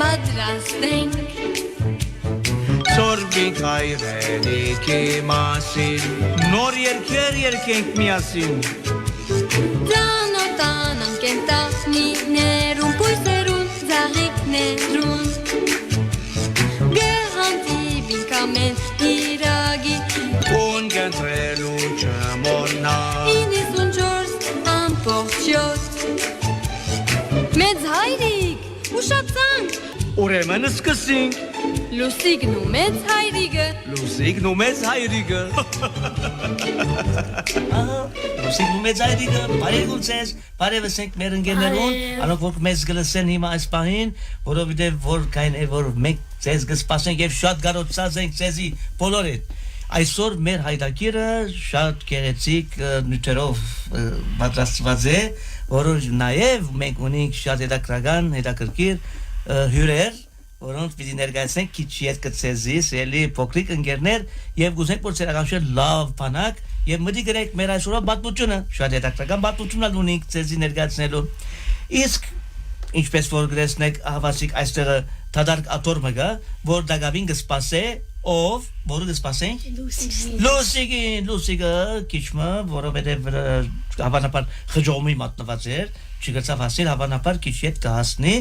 պատրաստենք Սորբիկ հայրենիքի մասին Նոր երգեր երգենք միասին Ծանոթանանք կենտաղնիներուն Պույսերուն, ձաղիկներուն Գեղանտիվինք ամեն իրագի Ունգընտրելու չմորնա 94 ամբողջյոց Մեծ հայրիկ, ուշացանք Ուրեմն սկսենք Լուսիկն ու մեծ հայրիկը Լուսիկն ու մեծ հայրիկը Լուսիկն ու մեծ հայրիկը բարեգուլ ցես բարևսենք մեր ընկերներուն անոնք որ մեզ գլսեն հիմա այս պահին որովհետև որ կային որ մենք ցես գսպասենք եւ շատ գարոցած ենք ցեզի բոլորիդ այսօր մեր հայդակիրը շատ գեղեցիկ նյութերով պատրաստված է որը նաեւ մենք ունենք շատ հետաքրքիր հյուրեր որոնց պիտի ներկայացնենք քիչ յետք ցեզի սելի փոքրիկ ընկերներ եւ գուզենք որ ցերականշել լավ բանակ եւ մտի գրեք մեր այսօրվա պատմությունը շատ հետաքրքիր պատմություն ունենք ցեզի ներկայացնելու իսկ ինչպես որ գրեցնեք հավասիկ այստեղ դադարք աթորմը գա որ դակավին կսպասե ով որը կսպասենք Լուսիկը քիչմը որովհետեւ հավանաբար խջոմի մատնված էր չգծավ հասել հավանաբար քիչ հետ կհասնի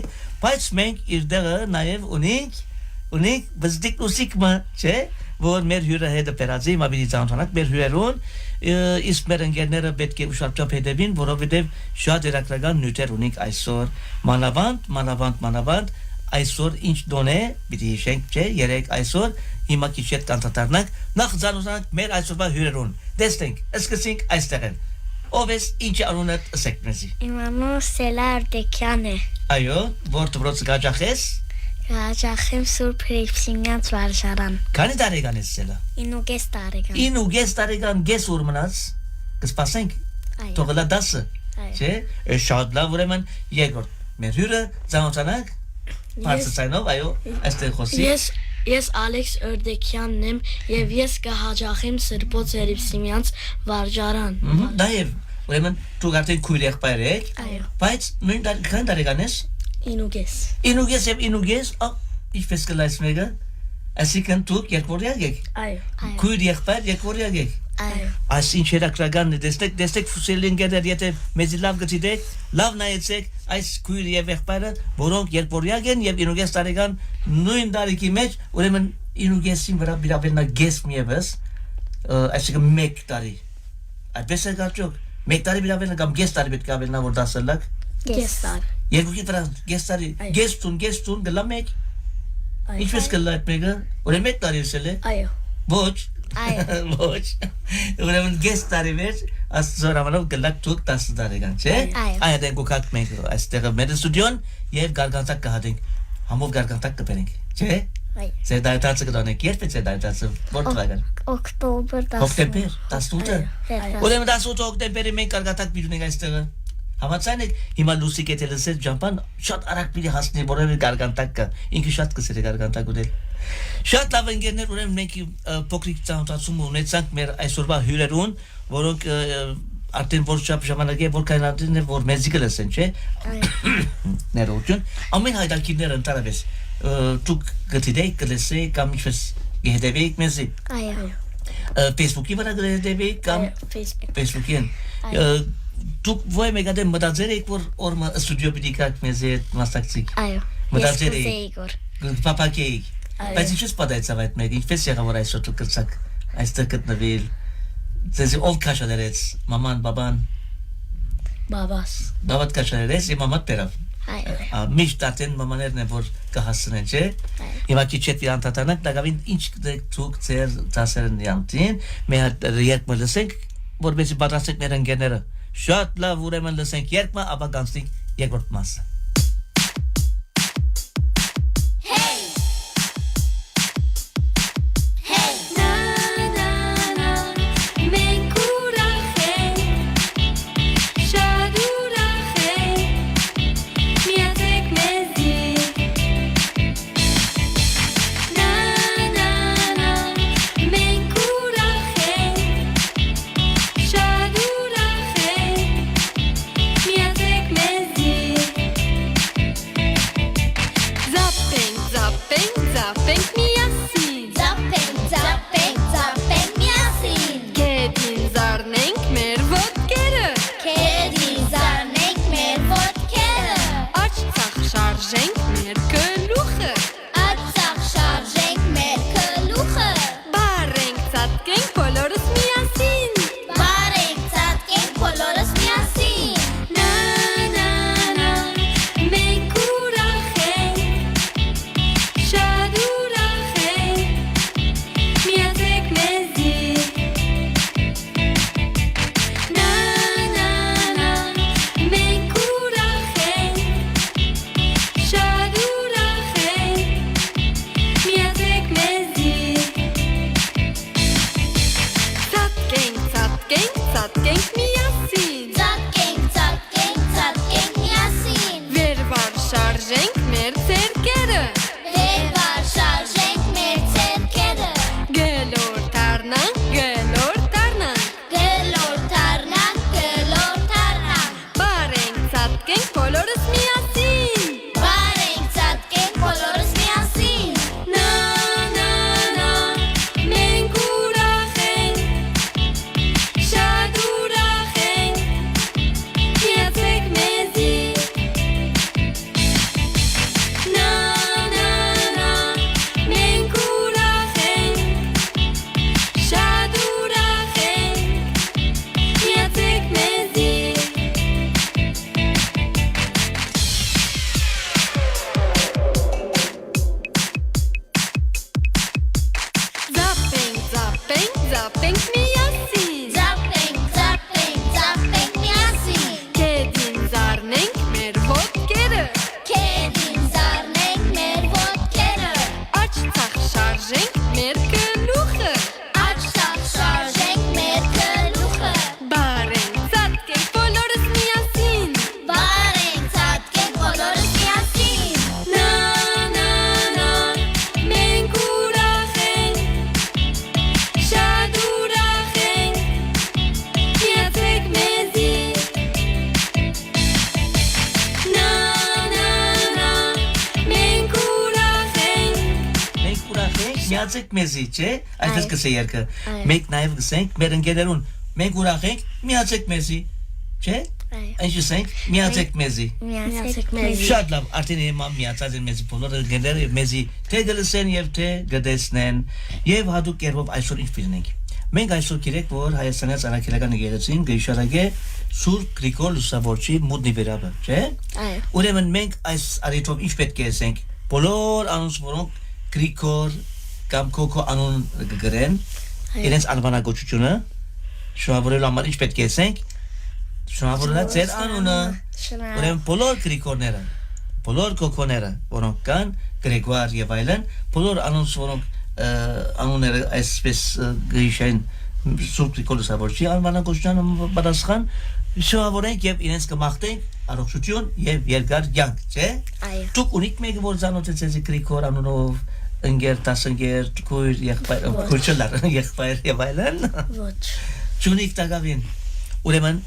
բայց մենք իր դերը նաև ունենք բզդիկ Լուսիկը չէ որ մեր հյուրը հետը պերածի մաբիլի ծանոթանակ մեր հյուրերուն իսկ մեր ընկերները պետք է ուշադրությամբ հետևին որովհետև շատ երակրական նյութեր ունենք այսօր մանավանդ այսօր ինչ դոնե պիտի հիշենք չէ երեք այսօր հիմա քիչ հետ կանտատարնանք նախ ծանոթանանք մեր այսօրվա հյուրերուն տեսնենք սկսենք այստեղ ով ես ինչ անունդ ասեք մեզի Իմ անունը Սելա Արդեկյան է այո որ դպրոց գաճախես Գաճախեմ Սուրբ Հրիփսիմյանց վարժարան քանի տարեկան ես Սելա 9 տարեկան գես ուր մնաց կսպասենք թողլա 10 չէ շատ լավ ուրեմն երկրորդ մեր հյուրը ծանոթանանք բարձրացնով այո այստեղ խոսի Ես Ալեքս Արդեկյանն եմ եւ ես կհաջախեմ Սրբոց Հրիփսիմյանց վարժարան Նաեւ ուրեմն դու արդեն քույր եղբայր եք Այո բայց նույն տարեկան ես 9 ինչպես կլայս մեկը այսինքն դուք երկորյակ եք Այո քույր եղբայր երկորյակ եք Այո Այս ինչ երակրականն է տեսեք ֆուսելինգերներ եթե մեզի լավ գտիդեք լավ նայեցեք այս քույր եւ եղբայրը որոնք երկորյակ են եւ 9 տարեկան նույն տարիքի մեջ ուրեմն 9-ին վրա բիრავենա գես միևս այսինքն 1 տարի այդպես է գաճոք 1 տարի բիრავենա կամ գես տարի պետք է ավելնա որ դասելակ Գես տարի երկուքի վրա գես տարի գեստուն գլա 1 ինչպես կլա այդ մեկը ուրեմն 1 տարի ուսել է Այո ոչ ոչ ուրեմն գես տարի մեջ ասորամանով գլակ դուք 10 տարեկան չէ այդ գոկակ մենք այստեղ մեր ստուդիոն եւ գարգանտակ կհատենք համով գարգանտակ կբերենք չէ Ձեր դայտացը կդանեք երբ է ձեր դայտացը որ թվական Օկտոբեր 18 ուրեմն 18 օկտոբերի մենք գարգանտակ բիդունենք այստեղ Համաձայն եք հիմա Լուսիկը տելեսել ջամփան շատ արագ պիտի հասնի որևէ գարգանտակ կա ինքը շատ կսերի գարգանտակ ուտել Շատ լավ ընկերներ ուրեմն մենք փոքրիկ ծանոթացում ունեցանք մեր այսօրվա հյուրերուն որոնք արդեն որ ժամանակ է որ կանադին է որ մեզի կլսեն չէ ներողություն ամեն հայտակիրները ընդհանրապես դուք գտիդեք կլսեք կամ ինչպես գտեվեք մեզի Այո Facebook-ի վրա գտեվեք կամ Facebook-ին դուք ոյ մեգադեմ մտածել եք որ օրը ստուդիո պիտի կաք մեզի մասնակցիկ Այո մտածել եք պապակեիկ բայց ինչպես պատայցավ այդ մեկը ինչպես եղավ որ այսօր դուք կցակ այստեղ գտնվել ձեզ ով քաշալերեց մաման բաբան Բաբաս Դավատ քաշալերեց եւ մաման տերավ Այո միշտ արդեն մամաներն են որ կհասնեն չէ հիմա քիչ հետ իրանտանանք դակավին ինչ դուք ձեր դասերն յանտին մեր երկը լսենք որովհետեւ պատրաստեք մեր ընկերները շատ լավ ուրեմն լսենք երկը ապա կանցնենք երկրորդ մասը շարժենք մեր գլուխը Ածախ շարժենք մեր գլուխը Բարենք ծածկենք բոլորս միասին Բարենք ծածկենք բոլորս միասին Նա մենք ուրախ ենք Շատ ուրախ ենք Միացեք մեզի Նա մենք ուրախ ենք Շատ ուրախ ենք Միացեք մեզի Ծածկենք միասին Ծածկենք միասին Վերվար շարժենք մեր ձեռքերը Վերվար շարժենք մեր ձեռքերը Գլոր դառնանք Գլոր դառնանք Բարենք ծածկենք բոլորս միասին Բարենք ծածկենք բոլորս միասին Նա մենք ուրախ ենք Շատ ուրախ ենք Միացեք մեզի Նա մենք ուրախ ենք Շատ ուրախ ենք Միացեք մեզի Զապենք միասին Ծափենք միասին Կեդին զառնենք մեր ոտքերը Քեդին զառնենք մեր ոտքերը Աջ ցախ շարժենք մեր գլուխը Ածախ շարժենք մեր գլուխը Բարենք ծածկենք բոլորս միասին Բարենք ծածկենք բոլորս միասին Նա մենք ուրախ ենք Շատ ուրախ ենք Միացեք մեզի Նա մենք ուրախ ենք Մենք ուրախ ենք, միացեք մեզի, չէ՞։ Այսպես կսե երկը։ Այո։ Մենք նաև կսենք մեր ընկերերուն։ Մենք ուրախ ենք, միացեք մեզի, չէ՞։ Այո։ Ինչ ասենք, միացեք մեզի։ Միացեք մեզի Շատ լավ, արդեն հիմա միացած են մեզի բոլոր ընկերները մեզի թե գլսեն եւ թե գտեսնեն եւ հատուկ կերպով այսօր ինչ պիտենք։ Մենք այսօր գիտենք, որ Հայաստանի Հանրապետական եկեղեցին գիշերակե Սուրբ Գրիգոր Լուսավորչի մուտքի վերաբը, չէ՞։ Այո Ուրեմն մենք այս առիթով ինչ պետք է ասենք, բոլոր անոնց որոնք Գրիգոր կամ Կոկո անուն կգրեն, իրենց անվանակոչությունը շնորհավորելու համար ինչ պետք է ասենք, շնորհավորելա ձեր անունը, ուրեմն բոլոր Գրիգորները, բոլոր Կոկոները, որոնք կան, Գրեգոր եւ այլն, բոլոր անոնց որոնք անունները այսպես գիշային Սուրբ Գրիգոր Լուսավորչի անվանակոչությանը պատասխան շնորհավորենք եւ իրենց կմաղթենք առողջություն եւ երկար կյանք, չէ՞։ Այո Դուք ունիք մեկը որ զանոթեցես Գրիգոր անունով ընկեր, տասընկեր, քույր, եղբայր, քույրչլար, եղբայր եւ այլն։ Ոչ Չունիք տակավին։ Ուրեմն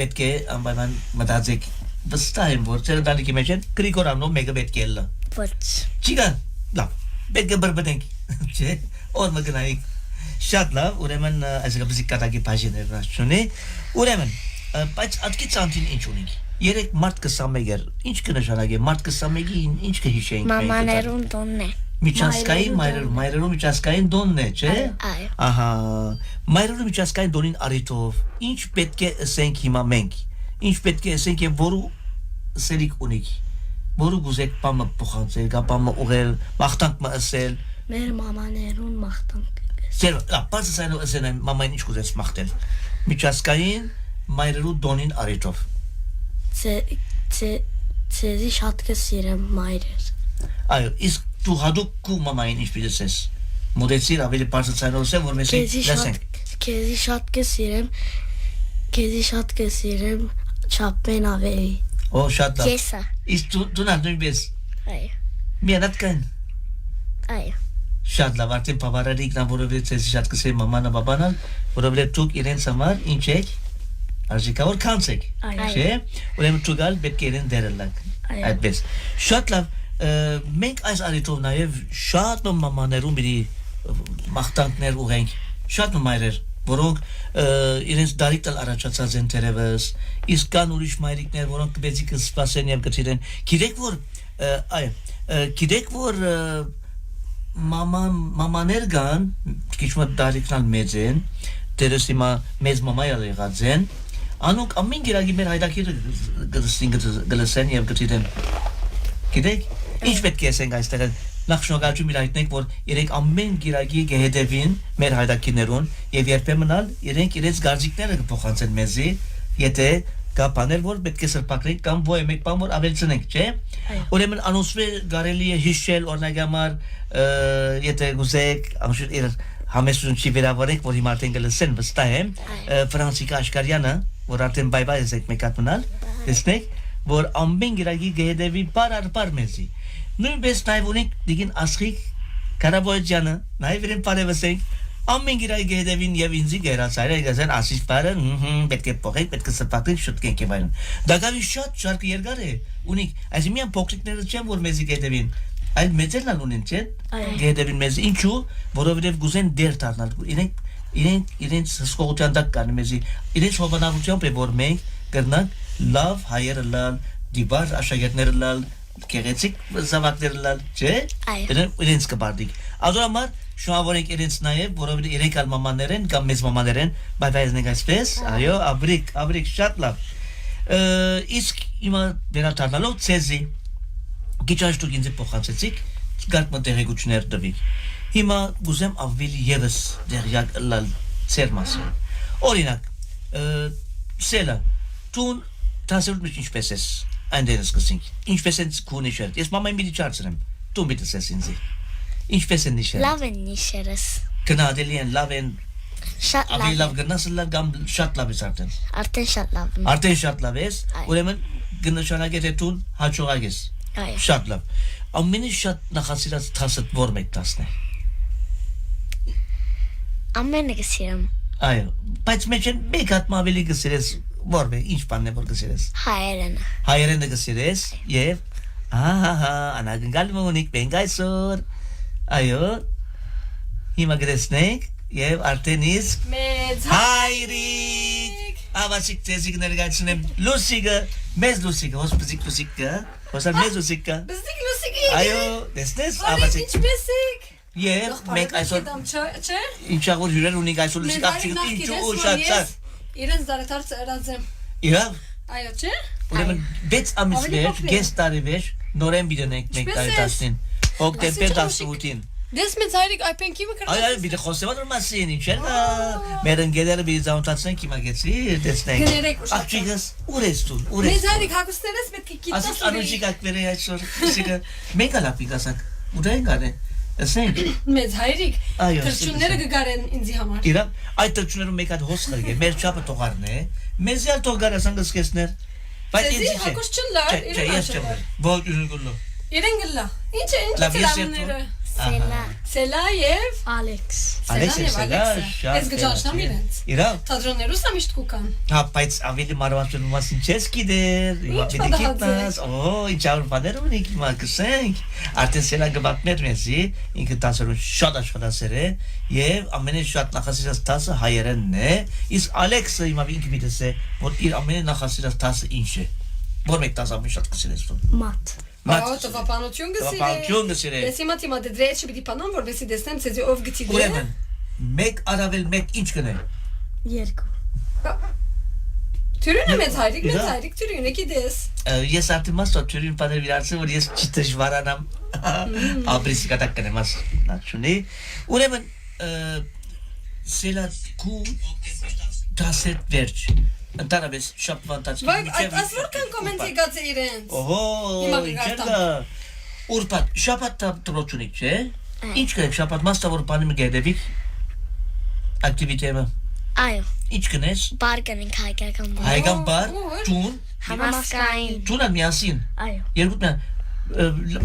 պետք է անպայման մտածեք վստահ եմ որ ձեր ընտանիքի մեջ Գրիգոր անունով մեկը պետք է լա։ Ոչ Չիկա, լավ, պետք է բրբդենք, չէ՞։ Օր մգնայիք։ Շատ լավ, ուրեմն այսինքն բզիկ կատակի բաժիներ նաշունի։ Ուրեմն, բայց ատկի ցանտին ինչ ունիք։ Երեք մարտ 21-եր, ինչ կնշանակի մարտ 21-ին ինչ կհիշեինք։ Մամաներուն տոնն է Միջազգային մայրերու միջազգային դոնն է, չէ՞։ Այո Ահա, մայրերու միջազգային դոնին առիթով ինչ պետք է ասենք հիմա մենք։ Ինչ պետք է ասենք եւ որու սելիկ ունիք։ Որու գուզեք բամը փոխանցել, կամ բամը ուղել, մախտանք մը ասել։ Մեր մամաներուն մաղթանք Ձեր, բացը սայնով ասեն մամային ինչ գուզես մախտել։ Միջազգային մայրերու դոնին առիթով։ Ձեզի շատ կսիրեմ մայրեր Այո, իսկ դու հատուկ քու մամային ինչ պիտի ասես։ Մոդեցիր ավելի բարձր սայնով ասեմ, որ մենք լսենք։ Քեզի շատ կսիրեմ չափեն ավելի Օ, շատ լավ։ Եսա Իսկ դու նույնպես Այո միանատ կան։ Այո Շատ լավ, արդեն բավարարիկ նա որովհետեւ ես շատ կսեմ մամանա բաբանալ, որովհետեւ դուք իրենց համար ինչ եք արժեքավոր կանցեք։ Այո Չէ՞։ Ուրեմն դուք պետք է իրեն դերելակ։ Այո Այդպես։ Շատ լավ, մենք այս առիթով նաև շատ մամաներու մի մաղթանքներ ուղենք, շատ մայրեր, որոնք իրենց դարիք տալ առաջացած են թերևս, իսկ կան ուրիշ մայրիկներ, որոնք բեզի կսպասեն եւ կցիրեն։ Գիտեք որ այ գիտեք որ մամաներ կան քիչ մոտ դարիքնալ մեծ են դերս հիմա մեծ մամայալ եղած են անոնք ամեն գիրագի մեր հայդակիրը գլսեն եւ գտիդեն գիտեք ինչ պետք է ասենք այստեղ նախ շնորհակալություն միլայտնենք որ իրենք ամեն գիրագի գեհդեվին մեր հայդակիներուն եւ երբեմնալ իրենք իրենց գարձիկները կփոխանցեն մեզի եթե կա բաներ որ պետք է սրբակրենք կամ ոյ մեկ բան որ ավելցնենք չէ ուրեմն անոնցը կարելի է հիշել օրնագամար եթե գուզեք անշուտ իր համեսունչի վերաբերեք որ հիմա արդեն գլսեն վստահ եմ Ֆրանսիկա Աշկարյանը որ արդեն բայ եք մեկ հատ մնալ տեսնեք որ ամեն գիրագի գեհդեվի բարար մեզի նույնպես նաև ունենք դիգին Ասխիկ Կարաբոյաջյանը նաև իրեն բարևսենք ամեն գիրայի գեհդեվին եւ ինձի գերացայրը գազեն ասիչ բարը պետք է փոխենք պետք է սպատենք շուտ կենքի վայրն դակավի շատ շարք երկար է ունիկ այս միան փոքրիկները չեն որ մեզի գեհդեվին այլ մեծերն ունեն չէ գեհդեվին մեզ ինչու որովհետեւ գուզեն դեր դառնալ իրենց հսկողության դակ կան մեզի իրենց հովանավորությամբ է որ մենք կրնանք լավ հայերը լալ դիբար աշակերտները լալ գեղեցիկ զավակները լալ չէ իրենց կբարդիկ ազորամար շնորհավորենք իրենց նաև որովհետեւ իրենք ալ մամաներ են կամ մեծ մամաներ են բայ այսպես այո աբրիկ շատ լավ իսկ հիմա վերադառնալով ցեզի գիճաշտուկ ինձ փոխանցեցիք գարկ մտերեգություններ դվիկ հիմա գուզեմ ավելի եւս դերյակ լալ ցերմասը օրինակ սելա տուն տասերուտ մեջ ինչպես ես այնտեղս կսինք ինչպես են քունիշեր ես մամային մի չարցնեմ դու մի տեսես ինձի ինչպես են նիշեր լավ են նիշերս գնահատելի են լավ են շատ ավելի լավ գնասլա կամ շատ լավ ես արդեն շատ լավ ես ուրեմն գնահատագետ է տուն հաջողակ ես շատ լավ ամենի շատ նախասիրած տասը որ մեկ տասն է ամենը կսիրեմ այո բայց մեջ մեկ հատ ավելի կսիրես որ բե ինչ բանն է որ կսիրես հայերենը կսիրես եւ ահա անագնգալ մոնիկ բենգայսոր այո հիմա գրեցնենք եւ արդեն իսկ մեծ հայրիկ ավասիկ տեզիկ ներգացնեմ լուսիկը մեծ լուսիկը հոսպիզիկը հոսալ մեծ լուսիկը բզիկ լուսիկի այո դեսնես ավասիկ ինչպես եք եւ մենք այսօր չէ ինչա որ հյուրեր ունենք այսօր լուսիկ աղջիկը ինչու շատ իրենց դարեթար ծրացեմ իրավ այո չէ ուրեմն 6 ամիս մեջ գես տարի մեջ նորեմբեր ենք մենք տարի 10-ին հոկտեմբեր 18-ին դες մեծ հայրիկ այպենքիմը կրտած այո բիդե խոսեվար մասին ինչեր մեր ընկերները բիզա ունտացնենք իմագեցի տեսնենք գներեք ուշ աղջիկս ուր ես դու ուր ես մեծ հայրիկ հագուստերս պետք է գիտես ասես անուշիկ ակվերը այսօր սիկը մենք ալապի գասանք ուր են գարեն ասենք մեծ հայրիկ այո թրջունները կգարեն ինձի համար իրա այդ թրջունները մեկ հատ հոս խրգե մեր չափը տողարն է մեզյալ տողար ասան գսկեսներ բայց ինձի հագուս չլար չէ ես չեմ ոչ ուզգուլո իրեն գլա ինչ ծրամները Սելա եւ Ալեքս ես գճաշնամ իրենց իրա թատրոններուս ամիշտ կուկան հա բայց ավելի մարվաշտու մասին չես գիտեր դիքիտաս ինչ ալ բաներ ունի կսենք արդեն սելա գբատներ մեզի ինքը տասերու շատ աշխատասեր է եւ ամենաշատ նախասիրած տասը հայերենն է իսկ Ալեքսը հիմա ինքը միտես է որ իր ամենանախասիրած տասը ինչ է որ մեկ տասը ամեն շատ կսիրես դու մատ տվապանություն գսիրե ես հիմա թիմա դրեջ պիտի պանամ որովհետեւ դեսնեմ ցեզի ով գցի դե ուրեմն մեկ արավել մեկ ինչ կնե երկու Թյուրինը մեծ հայրիկ թյուրինը գիտես ես արդեն մասը թյուրին բաներ վիրացել որ ես չդժվարանամ ապրիսի կտակ կնեմ աս նաչունի ուրեմն սելա կու դասետ վերջ Ընդանավես շապվանտաց Այս որքան կոմենտ եկած է իրենց Օհո ինչելա Ուրպատ շապատ տրոչունիք չէ Ինչ կրեք շապատ մաստա որ բանիմը գերդևիք Ակտիվիտեմը Այո Ինչ կնես Բար կնենք հայկական բար Հայկական բար Տուն Համասկային Տունը միասին Այո Երկուտ մյան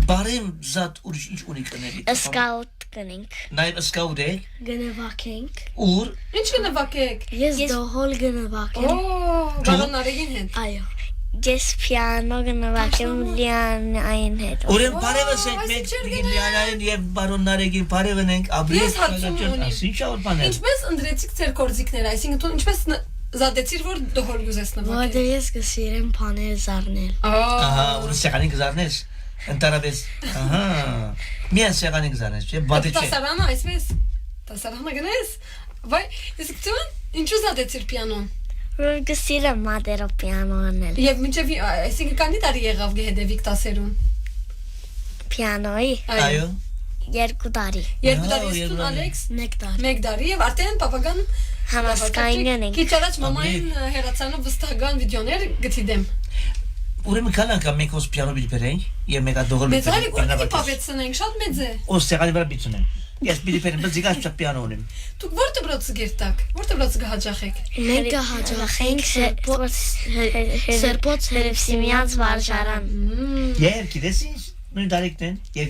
Բարեմ զատ ուրիշ ինչ ունիք կների Սկաուտ կնենք Նաև սկաուտ է Գնվակենք Ուր Ինչ գնվակեք Ես դոհոլ գնվակեմ Բարոն Արեգին հետ Այո Ես պիանո գնվակեմ Լիանային հետ Ուրեմ բարևս ենք մենք Լիանային և բարոն Արեգին բարևն ենք Ես հարցում ունիմ Ինչպես ընդրեցիք ձեր կորձիկները այսինքն դու ինչպես զադեցիր որ դոհոլ գուզես նվակել Որտե ես կսիրեմ բաներ զարնել Ահա ու սեղանին կզարնես Ընտարաբես։ Ահա։ Միան սեղանին գզանես, չէ՞, բադի չէ։ Տասարանը այսպես։ Տասարանը գնես։ Վայ, իսկ դու ինչու զադեցիր պիանոն։ Որ գսիրեմ մադերով պիանո անել։ Եվ մինչև այսինքն քանի տարի եղավ գեհդեվիկ տասերուն։ Պիանոյի Այո։ 2 տարի։ Երկու տարի ստուն Ալեքս 1 տարի։ 1 տարի եւ արդեն պապական Համասկայնյան ենք։ Քիչ առաջ մամային հերացանով վստահական վիդեոներ գտիդեմ։ Ուրեմն կանանք մենք ոս պիանո բիլբերենք եւ մեկա դողոր Մեծ այլ կողքի պապեցնենք, շատ մեծ է։ Ոս սեղանի վրա բիցունեմ։ Ես բիլբերեմ, բայց իգաս չա պիանո ունեմ։ Դուք որտե բրոցը գերտակ։ Որտե բրոցը գահաճախեք։ Մենք հաջողենք Սերբոց Հերևսիմյանց վարժարան։ Եր գիտես ինչ նույն դարիքն են եւ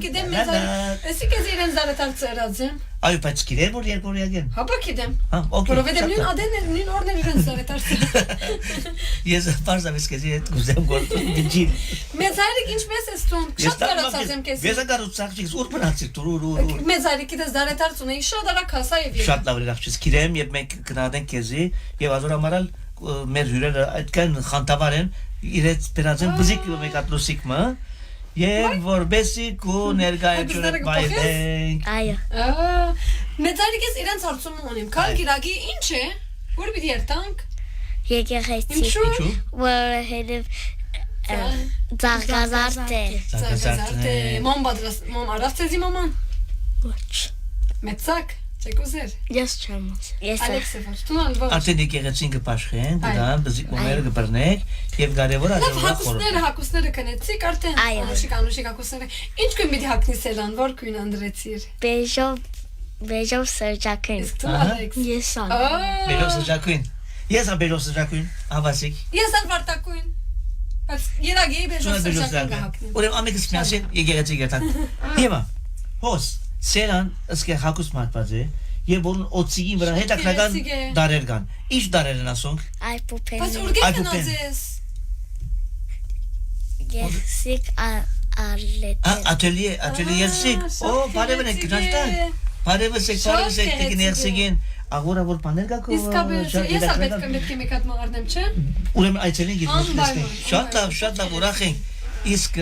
Գիտեմ մեծ այլ։ Էսի կեզ իրեն զարետար ծերած եմ։ Այո, բայց գիտեմ որ երկորյակ են։ Հապա գիտեմ։ Հա, օքեյ։ Որովհետեւ նույն ադեն նույն օրներ իրեն զարետար ծերած։ Ես բարձավես կեզի հետ գուզեմ գործում դիջին։ Մեծ այլիկ ինչպես է ստուն։ Շատ կարացած եմ քեզ։ Ես ակարուցակից ուր մնացի դուրուրուրուր։ Մեծ այլիկի դες զարետար ծունեի շատ արագ հասա եւ։ Շատ լավ եղավ գիտեմ եւ մենք գնացենք քեզի եւ ազոր ամարալ մեր հյուրերը այդքան խանտավար են իրենց բերածեն բզիկ մեկ ատլոսիկը եւ որբեսի կու ներկայացնել բայենք Այո։ Մեծ այլիկս իրենց հարցում ունեմ։ Քան գիրակի ինչ է։ Որ պիտի երտանք։ Եկեղեցի։ Ինչու։ Որովհետև Զարգազարդ է։ Զարգազարդ է։ Մոմ արածեզի մաման։ Ոչ։ Մեծակ։ Չեկուզեր։ Ես չեմ ուզում։ Ես Ալեքսը ոչ։ Տունալ ոչ։ Արդեն եկեղեցին կպաշխեն, դրան բզիկ մոմերը կբռնեք եւ կարեւոր Լավ ազգա հակուսները կնեցիք արդեն։ Այո։ Անուշիկ հակուսները։ Ինչ կույն պիտի հակնիսելան, որ կույն անդրեցիր։ Բեժով սրճակին։ Իսկ դու Ալեքս։ Ես ան։ Բելոսը ջակույն։ Ես բելոսը ջակույն, ավասիկ։ Ես ալ վարտակույն։ Բայց երագի բեժով սրճակին կհակնեմ։ Ուրեմն ամենից միասին եկեղեցի գտան։ Հիմա հոս սերան ըսկե հակուս մատված է եւ որ օծիգին վրա հետաքրական դարեր կան։ Ինչ դարեր են ասոնք։ Այ պուպեն։ Բայց ուր գնաց ես։ Եսիկ արլետ։ Ատելիե երսիկ։ Օ, բարևնեք գնացտան։ Բարևսեք, գներսիկին։ Աղորա որ բաներ կա կո։ Իսկապես ես ալ պետք է մեկ հատ մաղարնեմ, չէ։ Ուրեմն այցելին գիտես։ Շատ լավ ուրախ ենք։ Իսկ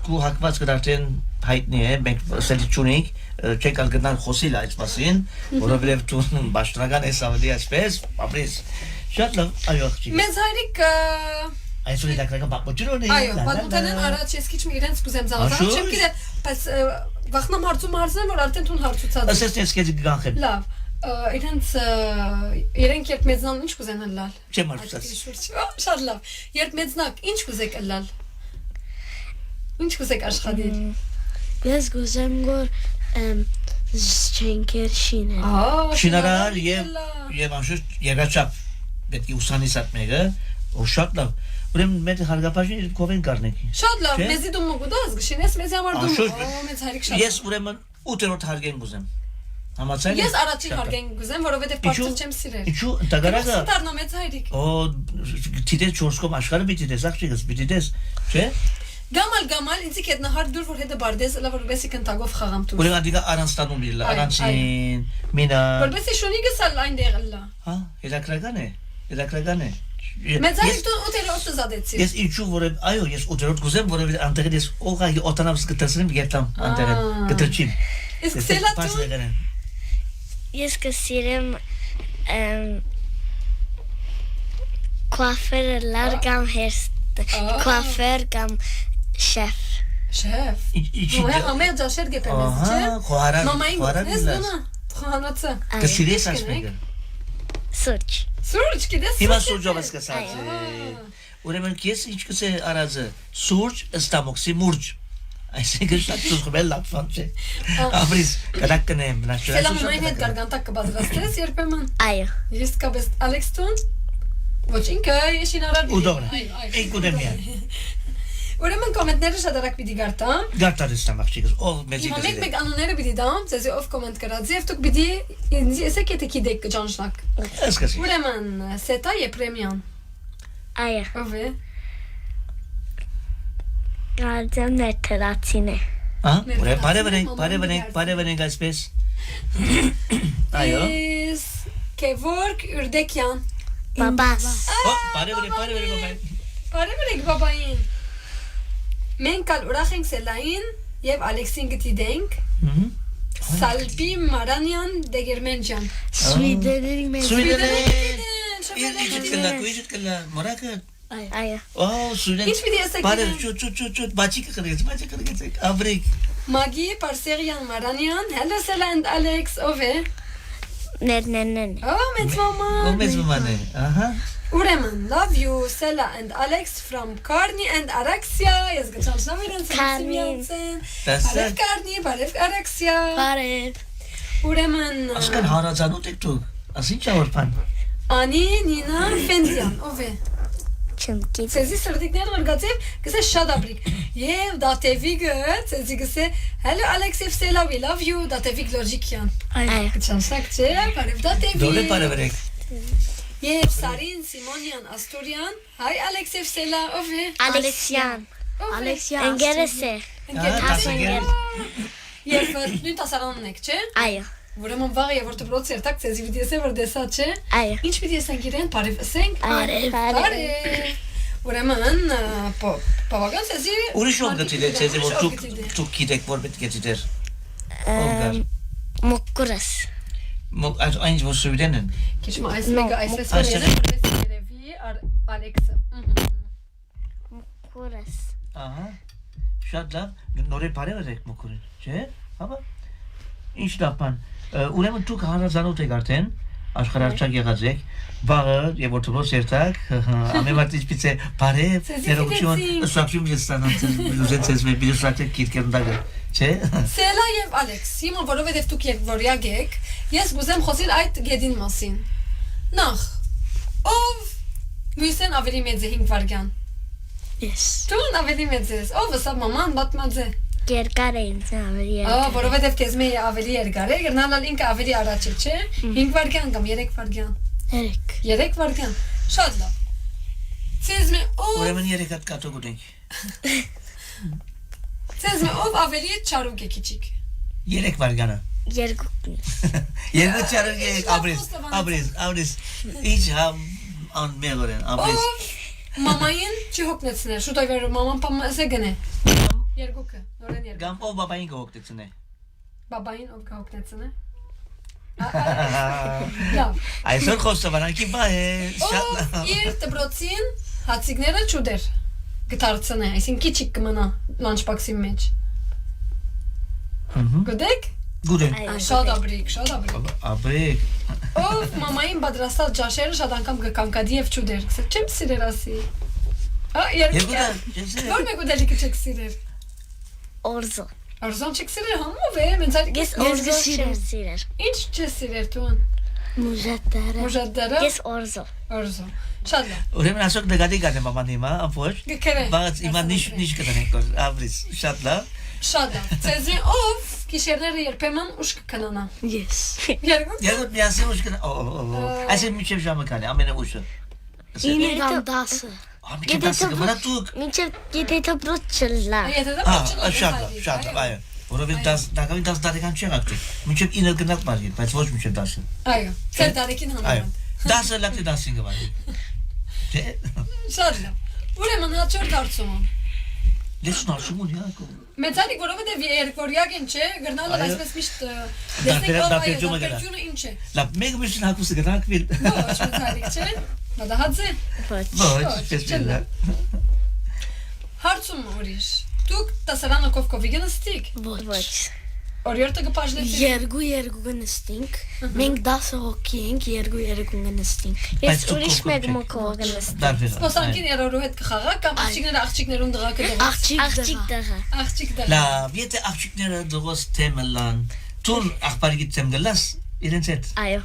քու հակված կդարտեն հայտնի է, մենք սելիչունիկ չենք ալգնալ խոսիլ այս մասին, որովհետև դու բաշտրական ես ավելի այսպես, ապրես։ Շատ լավ, այո, աղջիկ։ Մեծ հայրիկ Այսօր դակրական բապոջուն ունի։ այո, պատմութենեն առաջ ես քիչ մի իրենց կուզեմ զանազան, չեմ գիտեմ, բայց վախնամ հարցում հարցնեմ, որ արդեն տուն հարցուցած։ Ասես ես քեզ գանխեմ։ Լավ, իրենք երբ մեծնան ինչ կուզեն ըլլալ։ Չեմ հարցած։ Շատ լավ։ Երբ մեծնակ ինչ կուզեք ըլլալ։ Ինչ կուզեք աշխատել։ Ես գուզեմ որ չենքեր շինել։ Շինարար եւ անշուշտ երաչափ պետք է ուսանիսատ մեկը, ու շատ լավ։ Ուրեմն մեր հարգապաշին կովեն կառնենք։ Շատ լավ, մեզի դու մոգուդաս գշինես մեզ համար դու մեծ հայրիկ շատ։ Ես ուրեմն 8-րդ հարգեն գուզեմ։ Համացա՞յլ։ Ես առաջին հարգեն գուզեմ, որովհետեւ պատճառ չեմ սիրել։ Ինչու ընդհանրակը։ Ստարնո մեծ հայրիկ։ Օ, դիտես 4 կողմ աշխարհը պիտի դես, աղջիկս պիտի դես, չէ՞։ Գամալ ինձ հետ նահար դուր որ հետը բարդես լավ որովհետեւ կնտագով խաղամ դու։ Ուրեմն դիգա արանստանում բիլա, արանցին, մինա։ Որովհետեւ շունիգս ալ այնտեղ լա։ Հա, հետաքրական է, հետաքրական է։ Մեծ հայրիկ դու օտերոտ զադեցի։ Ես ինչու որև, այո, ես օտերոտ գուզեմ, որովհետեւ անտեղ ես օղագի օտանավս կտեսնեմ գետամ անտեղ կտրչին։ Իսկ սելա դու։ Ես կսիրեմ coiffeur լարգամ հերստ, coiffeur կամ շեֆ։ Շեֆ։ Ու ամեն ջաշեր գեպեմես, չէ։ Խոհարան, մամային գտնես դոնա։ Խոհանոցը։ Կսիրես ասմեգը։ Սուրճ։ Սուրճ գիտես։ Հիմա սուրճով ես կսած։ Ուրեմն քեզ ինչ կսե արածը։ Սուրճ, ստամոքսի մուրջ։ Այսինքն շատ ծուխվել լավան չէ։ Ապրիս կդակնեմ նաշել։ Սելա մամային հետ գարգանտակ կբադրաստես երբեմն։ Այո։ Ես կաբես Ալեքս տուն։ Ոչ ինքը եսին արար։ Ուդորը։ Ինք ուդեմիան։ Ուրեմն կոմենտները շատ արագ պիտի գարտամ։ Գարտարստամ աղջիկս, ով մեծի Հիմա դե։ մեկ անունները պիտի դամ, ձեզ ով կոմենտ կրած, եւ դուք պիտի ինձ եսեք եթե գիտեք կճանշնակ։ Ասկասի։ Ուրեմն Սետա Եփրեմյան։ Այո։ Ով է։ Գարդեմ ներթրացին է։ Հա, ուրեմն բարևնենք այսպես։ Այո։ Is Kevork Urdekyan։ Բաբաս։ Բարևնենք բաբային։ Բարևնեք բաբային։ Մենք կալ ուրախ ենք Սելային եւ Ալեքսին գտիդենք Սալպի Մարանյան Դեգերմենջան Sweden men. İşit kılla. Moraka. Այո։ Oh, Sweden. Ինչ պիտի ասեք Բարև, իրեն։ ճուտ, բաչիկը կրեցեք, Աբրիկ։ Մագի Պարսերյան Մարանյան Hello Sela and Alex ով է Nen. Oh մեծ մամա Գոմեզ մամանե, ահա։ Ուրեմն love you Sela and Alex from Carney and Araxia ես գտանցնամ իրենց Carney. Տեսա։ Բարև Carney բարև Araxia Բարև։ Ուրեմն Ասկան հարազանոտ եք դու։ Ասին ճավարփան։ Անի Նինա Ֆենդյան ով է Չմկի։ Ցեզի սրտիկներ ուրգացիվ գսե շատ աբրիկ եւ դատեվիգը ցեզի գսե Hello Alex եւ Sela we love you դատեվիգ լոջիկյան Այո։ Գցանցակ չէ բարև դատեվիգ Դոլե բարևրեք։ Եվ Սարին Սիմոնյան Աստորյան Hi Alex եւ Sela ով է Ալեքսյան։ Ալեքսիա Ընկերս է։ Տասնգեր։ Եվ նույն տասարանն եք չէ Այո։ Ուրեմն վաղ եւ որ դպրոց երթակ ցեզի պիտի ասե որ դեսա չէ Այո։ Ինչ պիտի ասենք իրեն բարև ասենք Բարև։ Ուրեմն բավական ցեզի Ուրիշ ով գտիդե, ցեզի որ դուք գիտեք որ պետք է դիտեր։ Ով Մոկուրս։ Այնջ որ Sweden-ն։ Քիչ այս մեկը այսպես Այստեղ է։ երևի Ալեքսը Մոկուրս։ Ահա։ Շատ լավ, նորե բարևրեք մոքուրին, չէ՞։ Հապա։ Ինչ լապան։ Ուրեմն դուք հարազանոտ եք արդեն, աշխարհարչակ եղած եք, վաղը եւ որ դուք երթակ, ամենատիչ պիցե բարև, ներողություն, սակում ես ստանալ, ուզեցես მე բիլուսրատը կիրկերնդագը, չէ՞։ Սելա եւ Ալեքս, հիմա որովհետեւ դուք երկվորյակ եք, ես գուզեմ խոսել այդ գեդին մասին։ Նախ, ով գույսեն ավելի մեծ է 5 վարգյան։ Ես։ Դու ավելի մեծ ես, ով սա մաման բատմաձ է։ Երկար է ինձ ավելի։ Որովհետեւ քեզ մի ավելի երկար է, գնալ ինքը ավելի առաջ է, չէ՞։ 5 վարգյան կամ 3 վարգյան։ 3 վարգյան։ Շատ լավ։ Ցեզ մի ով Ուրեմն երեք հատ կատոկ ունենք։ Ցեզ մի ով ավելի չարուկ է քիչիկ։ 3 վարգանը։ Երկու։ Երկու չարուկ է, աբրիս։ Ինչ համ անմեղորեն, աբրիս։ Մամային չի հոգնեցներ, շուտով էր մաման պամասե գնե։ Երկուքը, նորեն երկու։ Կամ ով բաբային կհոգտեցնե։ Բաբային ով կհոգնեցնե։ Լավ։ Այսօր խոստովանանքի բա է, շատ Ով լավ։ իր դպրոցին հացիկները չուդեր գտարցնե, այսինքն քիչիկ կմնա լանչբաքսի մեջ։ Գտեք։ Գուրեն։ Շատ աբրիկ։ Աբրիկ։ Ով մամային պատրաստած ջաշերը շատ անգամ կկանկադի եւ չուդեր։ Չեմ սիրեր ասի։ Երկու դա, Որ մեկ ուդելիքը չեք սիրեր։ Օրզո։ Արզան չեք սիրեր համով է, մենց այդ Ես օրզո չեմ սիրեր։ Ինչ չես սիրեր դու։ Մուժադդարը։ Ես օրզո։ Արզո։ Շատ լավ։ Ուրեմն ասոք նկատի գտեմ մաման հիմա, ամբողջ։ Գկրե։ Բայց հիմա նիշ կդնենք, աբրիս, շատ լավ։ Շատ լավ։ Ցեզի ով գիշերները երբեմն ուշ կքնանա։ Ես։ Երկու։ Երբ միասին ուշ կնա, այսինքն միջև ժամը կանի, ամենաուշը։ 9-ը 10-ը։ Ամիջև դասը կմնա դուք։ Մինչև գիտե դպրոց չլա։ Եթե դա Շատ լավ, այո։ Որովհետև դակավին 10 տարեկան չեղաք դուք։ Միջև 9 գնաք մարի, բայց ոչ միջև 10-ը։ Այո, ծեր տարեկին Այո։ հանրան։ 10-ը լավ 10-ին գվարի։ Չէ։ Շատ լավ։ Ուրեմն հաջորդ հարցումը։ Լեսն արշում ունի ակո։ Մեծարիկ որովհետև երկորյակ են, չէ, գրնալը Այո։ այսպես միշտ Դատերջումը գնա։ դատերջությունը ինչ է։ Լավ, մեկ միշտ հակուսը գնաք վիլ։ Ոչ, մեծարիկ, չէ։ Դա հացե։ Ոչ։ Ոչ, պես բիլա։ Հարցում ուրիշ։ Դուք տասարանը կովկովի գնստիկ։ Ոչ։ Օրիորդը կպաժնեցի։ Երկու գնստինք։ Մենք 10 հոգի ենք, երկու գնստինք։ Ես ուրիշ մեկ մոկով գնստինք։ Սպասանքին երորու հետ կխաղակ կամ աղջիկներում դղակը դղակ։ Աղջիկ դղա։ Աղջիկ դղակ։ Լավ, եթե աղջիկները դրոս թեմը լան, տուն աղբարիգի թեմ գլաս, իրենց հետ։ Այո։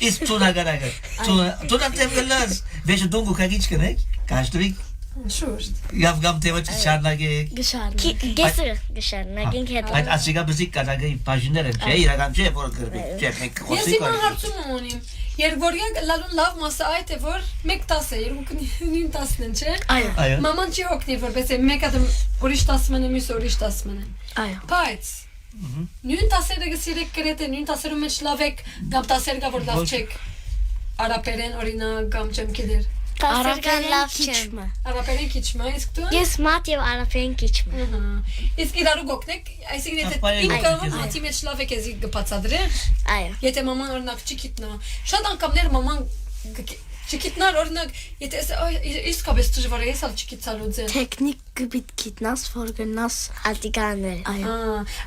Իսկ տուն ագարագը, տուն թեմ գլաս, վեշը դունգու կագիչ կնեք, կաշտրիկ, Շուրջ։ Եվ գամ թեմը չարնագեք։ Գեսը գշարնագենք հետ։ Այդ ասիկա բզիկ կատագի բաժիներ են, չէ, իրական չէ, որ գրվի, չէ, մենք Ես խոսիկ հիմա հարցում ունիմ։ Երգորյակ լալուն լավ մասը այդ է, որ 1-10 է, երկու 9-10 են, չէ։ Այո։ Մաման չի օգնի, որպես է մեկ հատ ուրիշ 10 մնը, մյուս ուրիշ 10 մնը։ Այո։ Բայց նույն 10-երը գսիրեք գրեթե, նույն 10-երում մեջ լավ եք, կամ 10-եր գա որ լավ չեք։ Արաբերեն օրինակ կամ չեմ գիտեր։ Արաբերեն լավ չեմ։ Արաբերեն քիչմա, իսկ դու։ Ես մատ եւ արաբերեն քիչմ։ Իսկ իրարու գոկնեք, այսինքն եթե Ապա, ինքը գոկնեք, հացի մեջ լավ է քեզի գբացադրե, Այո։ եթե մաման օրինակ չգիտնա։ Շատ անգամներ մաման չգիտնար օրինակ, եթե իսկապես դժվար է եսալ չգիտալու ձեր։ Տեխնիկ գբիտ գիտնաս, որ գնաս ալտիկաներ։ Այո։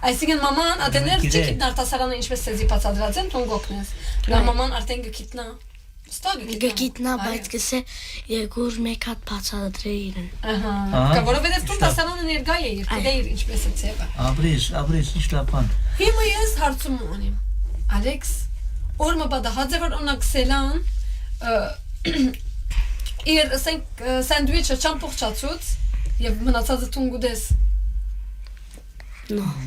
Այսինքն մաման ադեներ չգիտնար տասարանը ինչպես սեզի բացադրած են, տուն գոկնես։ Նա մաման արդեն գիտնա։ Ստագ Գիտնա, բայց գսե երկուր մեկ հատ բացադրե իրեն։ Ահա։ Որովհետև դու տասարանը ներկա է իր, գիտեիր ինչպես է ցեվը։ Ապրես, ինչ լապան։ Հիմա ես հարցում ունեմ։ Ալեքս, օրմը բադահաձե որ օնակսելան իր սանդվիչը չամփոխացուց եւ մնացածը տուն գուդես։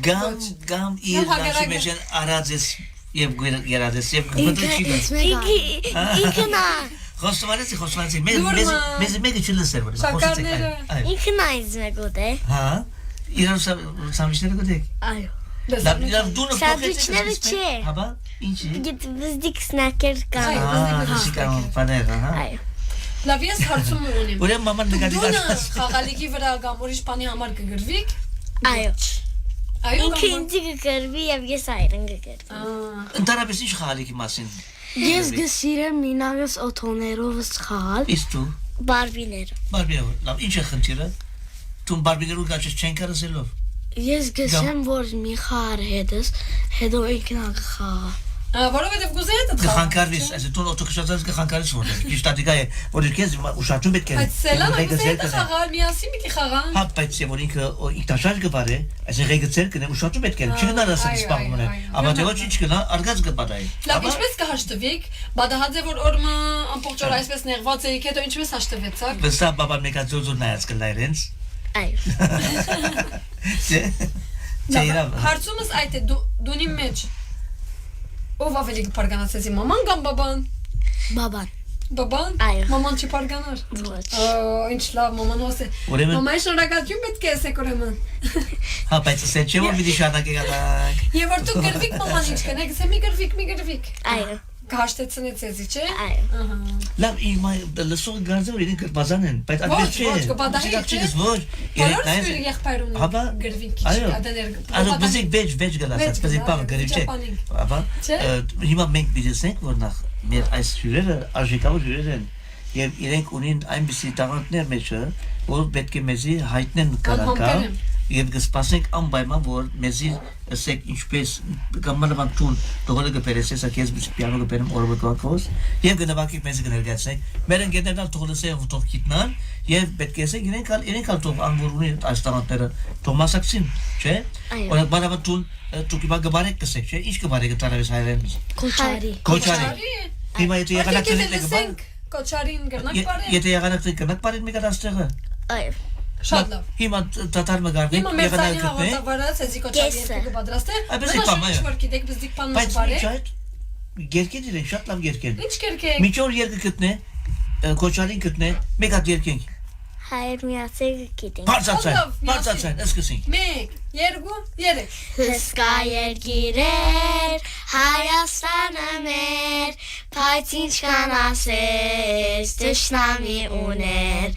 Գամ իր դաշի մեջ արածես եւ գերադես եւ գտուչի։ Ինքնա Խոստովանեցի, մեզ մեկը չլսեր որ։ Շակարները։ ինքնա ինձ մեկոտ է։ Հա։ Իրան սամիշները գտեք։ Այո։ Լավ դու Սանդվիչները չէ։ Հաբա, ինչի։ Գիտ վզդիկ սնակեր կան։ Սիկան պաներ, հա։ Այո։ Լավ ես հարցում ունեմ։ Ուրեմն մաման նկատի Դու դաշ։ խաղալիքի վրա կամ ուրիշ բանի համար կգրվիկ։ Այո։ Այո Ինքը ինձ կգրվի եւ ես այրն կգրվի։ Ընդհանրապես ինչ խաղալիքի մասին։ Ես գսիրեմ մինագս օթոներով խաղալ։ Իսկ դու Բարբիներ։ Բարբիով, լավ, ինչ է խնդիրը։ Դու բարբիներու գաչես չեն կարասելով։ Ես գսեմ որ մի խաղար հետս, հետո ինքնա խաղա։ Որովհետև գուզե հետը խաղ։ Գխանկարվես, այս դու օտոքշացած գխանկարես որ։ Ճիշտ ադիկա է, որ ինքես ուշացում պետք է։ Բայց սելանը գուզե հետը խաղալ, միասին պիտի խաղան։ Հա, բայց որ ինքը ինքնաշարժ կբարե, այս ռեգացել կնեմ ուշացում պետք է։ Չգնար ասած սպառնում են։ Ապա թե ոչ ինչ կնա, արգած կբադայի։ Լավ, ինչպես կհաշտվեք, բադահաձե որ օրմը ամբողջ օր այսպես նեղված էիք, հետո ինչպես հաշտվեցաք։ Վստահ բաբան մեկա ձոզոր նայած կլայր ինձ։ Այո։ Չէ։ Հարցումս այդ է դունի մեջ։ Ով ավելի կփարգանացեցի մաման կամ բաբան։ Բաբան։ Բաբան։ Այո։ Մաման չփարգանար։ Ոչ։ Ինչ լավ մաման ասե։ Ուրեմն- Մամայի շնորհակալություն պետք է ասեք ուրեմն։ Հա, բայց ասել չէ որ պիտի շարունակի գտակ։ Եվ որ դու գրվիկ մաման ինչ կնեք, ասե մի գրվիկ։ Այո։ Կհաշտեցնեց էզի, չէ։ Այո։ Ահա։ Լավ, իմ լսող գանձը որ իրենք բազան են, բայց այդպես չէ։ Ոչ, կբադայի, չէ։ Ոչ, Բոլոր իրենք սպիրի եղբայրուն Հաբա, գրվիկ այո, ադեներ։ Այո, բզիկ վեճ գալացած, բզիկ բաղ գրիչ չէ։ Հաբա, Չէ։ հիմա մենք բիզնեսենք որ նախ մեր այս հյուրերը արժեքավոր հյուրեր են եւ իրենք ունին այնպիսի տաղանդներ մեջը, որ պետք է մեզի հայտնեն կարակա եւ կսպասենք անպայման որ մեզի ասեք ինչպես կամանավան տուն դողերը կպերեսես ակես պիանո կպերեմ օրը կոկոս եւ կնվակի մեզի կներկայացնենք մեր ընկերներն թողնեսեն ֆոտո կիտնան եւ պետք է ասենք իրենք ալ թող անվորունի այս տաղանդները թոմասակցին չէ օրը բարավան տուն դուք իբա գբարեք կսեք չէ ինչ գբարեք տարավես հայրեն Քոչարի։ հիմա եթե եղանակ Լսենք Կոչարին գրնակ բարի։ եթե եղանակ կնակ բարին մեկ աստեղը Այո։ Շատ լավ։ հիմա տատար մգարնեք Հիմա մեր սանի եղանակ գտնեք հաղորդավարած էզի Կոչարի երկը կպատրաստե։ Այդպես է պամ, այո։ Ինչ որ գիտեք բզդիկ բան բայց բարի։ ինչ այդ երկեն իրեն շատ լավ երկեն Ինչ կերկեք։ միջոր երկը գտնե Կոչարին գտնե մեկ հատ երկենք Հայր միացեք գիտենք։ բարձացայն սկսենք 1 2 3 Հսկա երկիրեր Հայաստանը մեր Բայց ինչքան ասես Տշնամի ուներ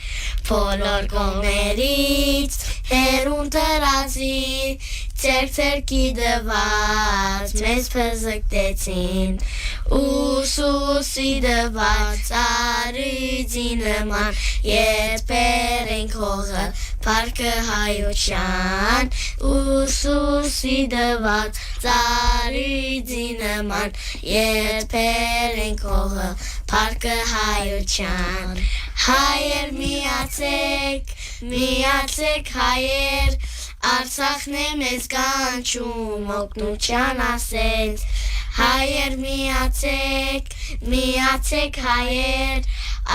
Բոլոր կողմերից Հերուն տրածի Ձերքի դված Մեզ պզկտեցին Ուսուսի դված Արիձի նման Ետ ենք հողը Պարկը հայության Ուսուսի դված Ծարիձի նման Ետ ենք հողը Պարկը հայության Հայեր միացեք հայեր Արցախն է մեզ կանչում օգնության ասեց Հայեր միացեք հայեր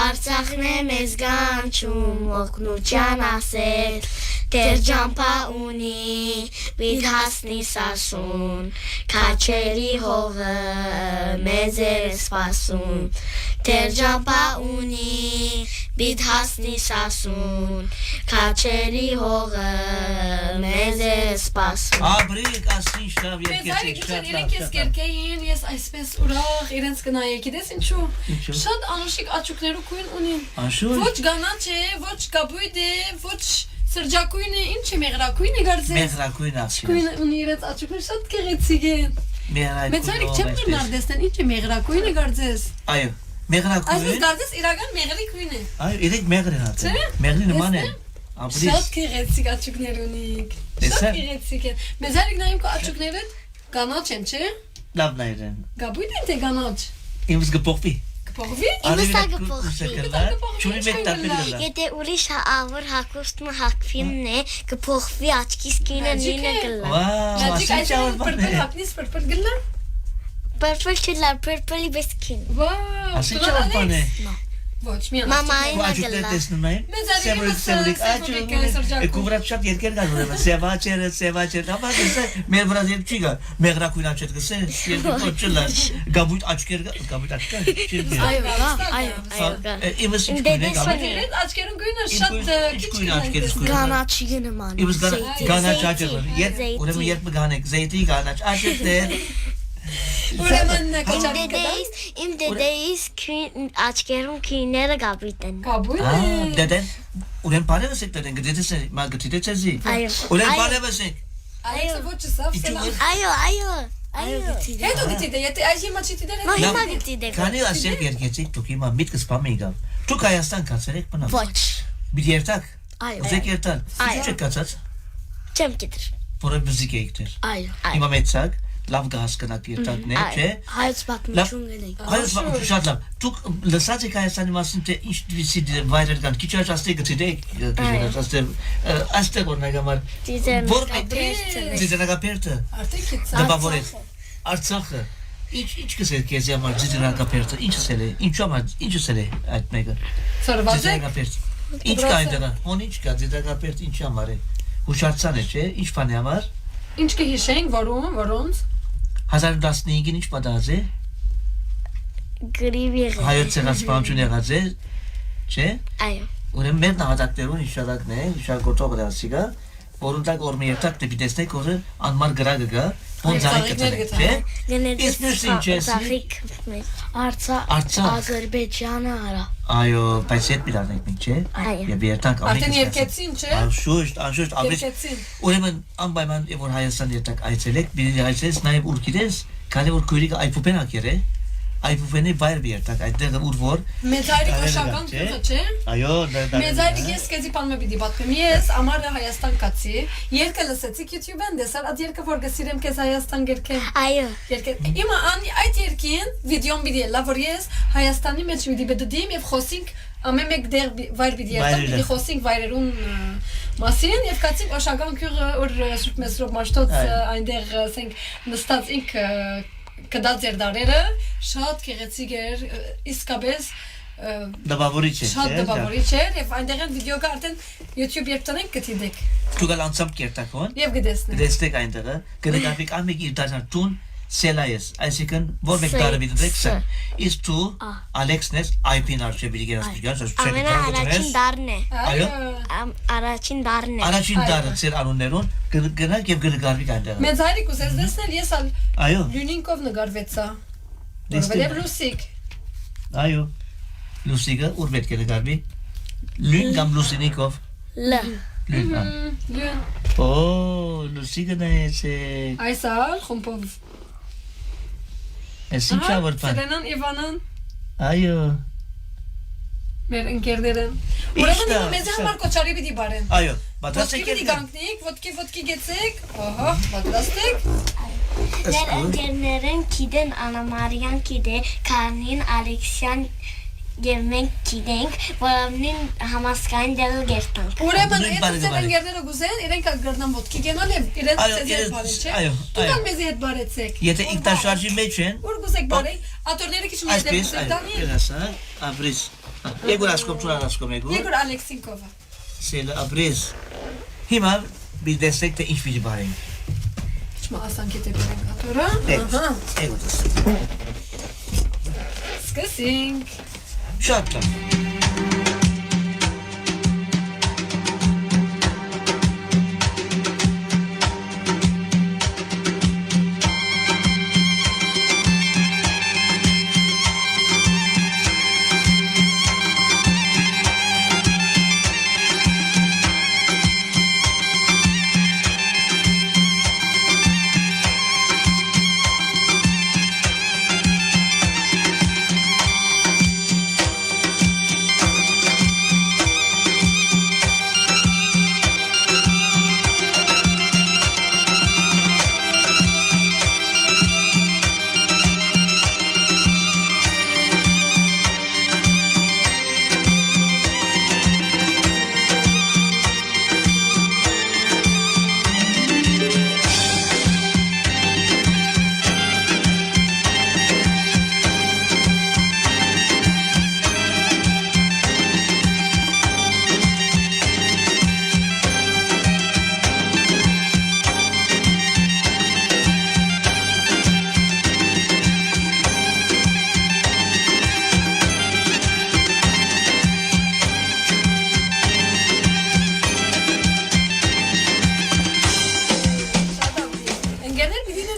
Արցախն է մեզ կանչում օգնության ասեց Տեր ջամփա ունի պիտ հասնի սասուն Քաչերի հողը մեզ է սպասում Տեր ջամփա ունի պիտ հասնի սասուն Քաչերի հողը մեզ է կսպասում։ Աբրիկ, ասին շավ Մեծ երկեցեք, այրիկ շատ իրենք լավ, ես շատ լավ։ կերկեին, ես այսպես ուրախ իրենց կնայեք, գիտես ինչու։ Ինչու՞։ Շատ անուշիկ աչուկներու կույն ունին։ Անշուշտ։ Ոչ գանաչ է, ոչ կապույտ է, ոչ սրջակույն է, ինչ է մեղրակույն է գարձես։ Մեղրակույն ասին։ Կույն ունի իրենց աչուկները շատ գեղեցիկ են։ Մեծ այրիկ չեմ գնար դեսնեն, ինչ է մեղրակույն է գարձես։ Այո, Այսպես մեղրակույն։ գարձես իրական մեղրի կույն է։ Այո, իրեք մեղր են հատել։ Չէ՞։ Մեղրի նման են։ Շատ Աբրիկ։ գեղեցիկ աչուկներ ունիք։ Տեսա՞։ Շատ գեղեցիկ են։ Մեծ այրիկ նայում կա աչուկները կանաչ են, չէ՞։ Լավ նայրեն։ Գաբույտ են թե կանաչ։ Ինձ գպոխվի։ Կփոխվի։ Իմս կփոխվի։ Չունի մեկ տարբեր գլա։ Եթե ուրիշ ավոր հակոստը հակվինն է, կփոխվի աչքիս կինը նինը գլա։ Վաու, Մաջիկ ասին չավր այսօր բան պրպլ է։ հապնիս պրպլ գլա։ Պրպլ չլա, պրպլի բեսքին։ Վաու։ Ասին չավր բան է։ Ոչ, մի Մամային Ու աչուկներ գլա։ տեսնում են։ Մեծ այրիկը Սևրիկ, սևրիկ է, սրջակույն։ Կուվրապ շատ երկեր կան ուրեմն, սևաչերը, ապա դեսը մեր վրա երբ չի գա, մեղրակույն աչքեր գսե, երկու չլա, գաբույտ աչքեր, գաբույտ աչքեր, չի գա։ Այո, այո, գա։ Իմս ինչ կույն է, գաբույտ։ Իրենց աչքերուն գույնը շատ Ինչ կույն աչքեր քիչ կույն։ Կանաչի նման։ Իմս գանաչ աչքեր, ուրեմն երբ գանեք, զեյթի գանաչ աչքեր, Ուրեմն կոչարի կդա։ Իմ դեդեիս աչքերում քիները գաբույտ են։ Կաբույն Ա, է։ դեդեն, ուրեմն բարևս եք դեդեն, գդետես է, մա գդետես է։ Այո։ Ուրեմն բարևս եք։ Այո, ոչ սավ սելա։ Այո, այո։ Հետո գիտի եթե այս հիմա չի դեր։ Մա հիմա գիտի դե։ Քանի ասել երկեցիկ դուք հիմա միտքս բամի գավ։ Դուք Հայաստան կացել եք բնավ։ Ոչ։ Մի երթակ։ Այո։ Ուզեք երթալ։ Այո։ Ինչ եք կացած։ Չեմ գիտեր։ Որը բզիկ եք դեր։ Այո։ Հիմա մեծակ, լավ գահսկնակ երթակն է, չէ։ Հայոց պատմություն գնենք։ Հայոց շատ լավ։ Դուք լսած եք Հայաստանի մասին թե ինչ դիվիսի վայրեր կան։ Քիչ ասते գտեք, աստեղ օրնակ համար։ Ձիզերակապերտը։ Արտիքից։ Դպավորեց։ Արցախը։ Ինչ կսել քեզ համար ձիզերակապերտը։ Ինչու սել է այդ մեկը։ Սորված է։ Ձիզերակապերտ։ Ինչ կա այնտեղ։ Ո՞ն ինչ կա ձիզերակապերտ ինչ համար է։ Հուշարձան է, չէ՞։ Ինչ բան է համար։ Ինչ կհիշենք, որոնց։ 1015-ին ինչ պատահած է։ Գրիվ եղել։ Հայոց ցեղասպանություն եղած է, չէ՞։ Այո։ Ուրեմն մեր նահատակներուն իշարակն է, իշարկոտող դասիգա, որոնք օրմի երթակ դեպի տեսնեք, որ անմար գրագը գա, ոնց զարիկ կտանեք, չէ։ Իսկ մյուս ինչ է։ Արցախ, Ադրբեջանը արա։ Այո, բայց հետ մի դառնանք մենք, չէ։ Այո։ Եվ երթանք Արդեն երկեցին, չէ։ Անշուշտ, ամբողջ։ Երկեցին։ Ուրեմն անպայման որ Հայաստան երթակ այցելեք, բիլի այցելես նաև ուր գիտես, քանի որ քույրիկը այփուպեն ակեր է։ Այփուպենի վայր երթակ, այդտեղ ուր որ։ Մեծ այրիկ օշական քյուղը, չէ։ Այո, դա։ Մեծ այրիկ ես սկեզի բանը պիտի պատմեմ։ Ես ամառը Հայաստան կացի։ Երկը լսեցիք YouTube-ն, դեսար այդ երկը որ գսիրեմ քեզ Հայաստան գերքեմ։ Այո։ Երկը իմը այդ երկին վիդեոն պիտի լա որ ես Հայաստանի մեջ պիտի բդդիմ եւ խոսենք ամեն մեկ դեր վայր պիտի երթամ պիտի խոսենք վայրերուն մասին եւ կացինք օշական քյուղը որ Սուրբ Մեսրոպ Մաշտոց այնտեղ ասենք նստած ինք կդած էր դարերը շատ գեղեցիկ էր իսկապես Դպավորիչ է, շատ դպավորիչ էր եւ այնտեղ են վիդեո կա արդեն YouTube երբ տնենք կթիդեք դուք անցամ կերտակոն եւ գտեսնեք դեստեք այնտեղը կնկատեք ամեկ իր դաշնտուն սելայես այսինքն որ մեկ տարի դեք սա իսկ դու Ալեքսնես IP-ն արժեբի գերասպիգան Ամենաառաջին դարն է։ Այո Առաջին դարն է։ Առաջին դարը ծեր անուններուն գնանք եւ գնկարվիկ այնտեղ մեծ հայրիկ ուզես դեսնել ես ալ Այո լյունինկով նկարվեցա Դեստեք։ որովհետեւ լուսիկ Այո Լուսիկը ուր պետք է նկարվի Լյուն կամ լուսինիկով Լ։ Լյուն լյուն Օ լուսիկը նայեցե այս ալ խումբով Ես ինչ ավարտան Սելենան Իվանան Այո մեր ընկերները ուրեմն մեծ համար կոչարի պիտի բարեն Այո պատրաստ Ոտքի եք պիտի գանքնիկ ոտքի գեցեք ահա պատրաստ եք Մեր ընկերներն գիտեն Անամարյան գիտե, Քանին Ալեքսյան եւ մենք գիտենք, որովհետեւ համասկային դերը գերտանք։ Ուրեմն այդ ձեր ընկերները գուզեն իրենք գրնան ոտքի գնալ եւ իրենց ձեզ բարեն չէ Այո Դուք մեզ հետ բարեցեք Եթե ինքնաշարժի մեջ են Որ գուզեք բարեն աթորները քիչ մեծ Այսպես դեպք տանի Կերասա Աբրիս Եգուր ասկոմ ճուրան ասկոմ եգուր Եգուր Ալեքսինկովը Սել աբրիս Հիմա բիզնեսեք թե ինչ պիտի բարենք Չմա ասանք եթե բարենք աթորը ահա Եգուր դες Սկսենք Շատ լավ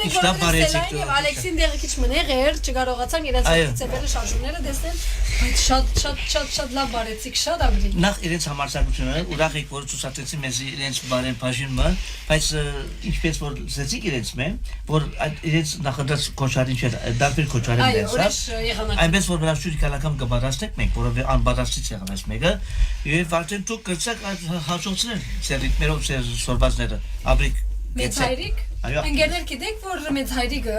Մենեք Իշտա որ բարեցիք Սելային դու, եւ Ալեքսին դեղը քիչ մնեղեր, չկարողացան իրենց Այո. ծեվերը շարժումները տեսնել, բայց շատ լավ բարեցիք, շատ ագրի։ Նախ իրենց համարձակությունը ուրախ եք որ ցուցադրեցին մեզ իրենց բարեն բաժինը, բայց ինչպես որ զեցիկ իրենց մեն, որ իրենց նախընտրած կոչարին չէ, դարբեր կոչարին Այո, դեսա։ ուրիշ եղանակ։ Այնպես որ վրաշուր կալական կբարացնենք մենք, որովհետեւ անբարացից եղավ այս մեկը, եւ արդեն դուք կրծակ հաջողցնել սերիտներով սորվածները, աբրիկ Մեծ հայրիկ, Այո։ ընկերներ գիտեք, որ մեծ հայրիկը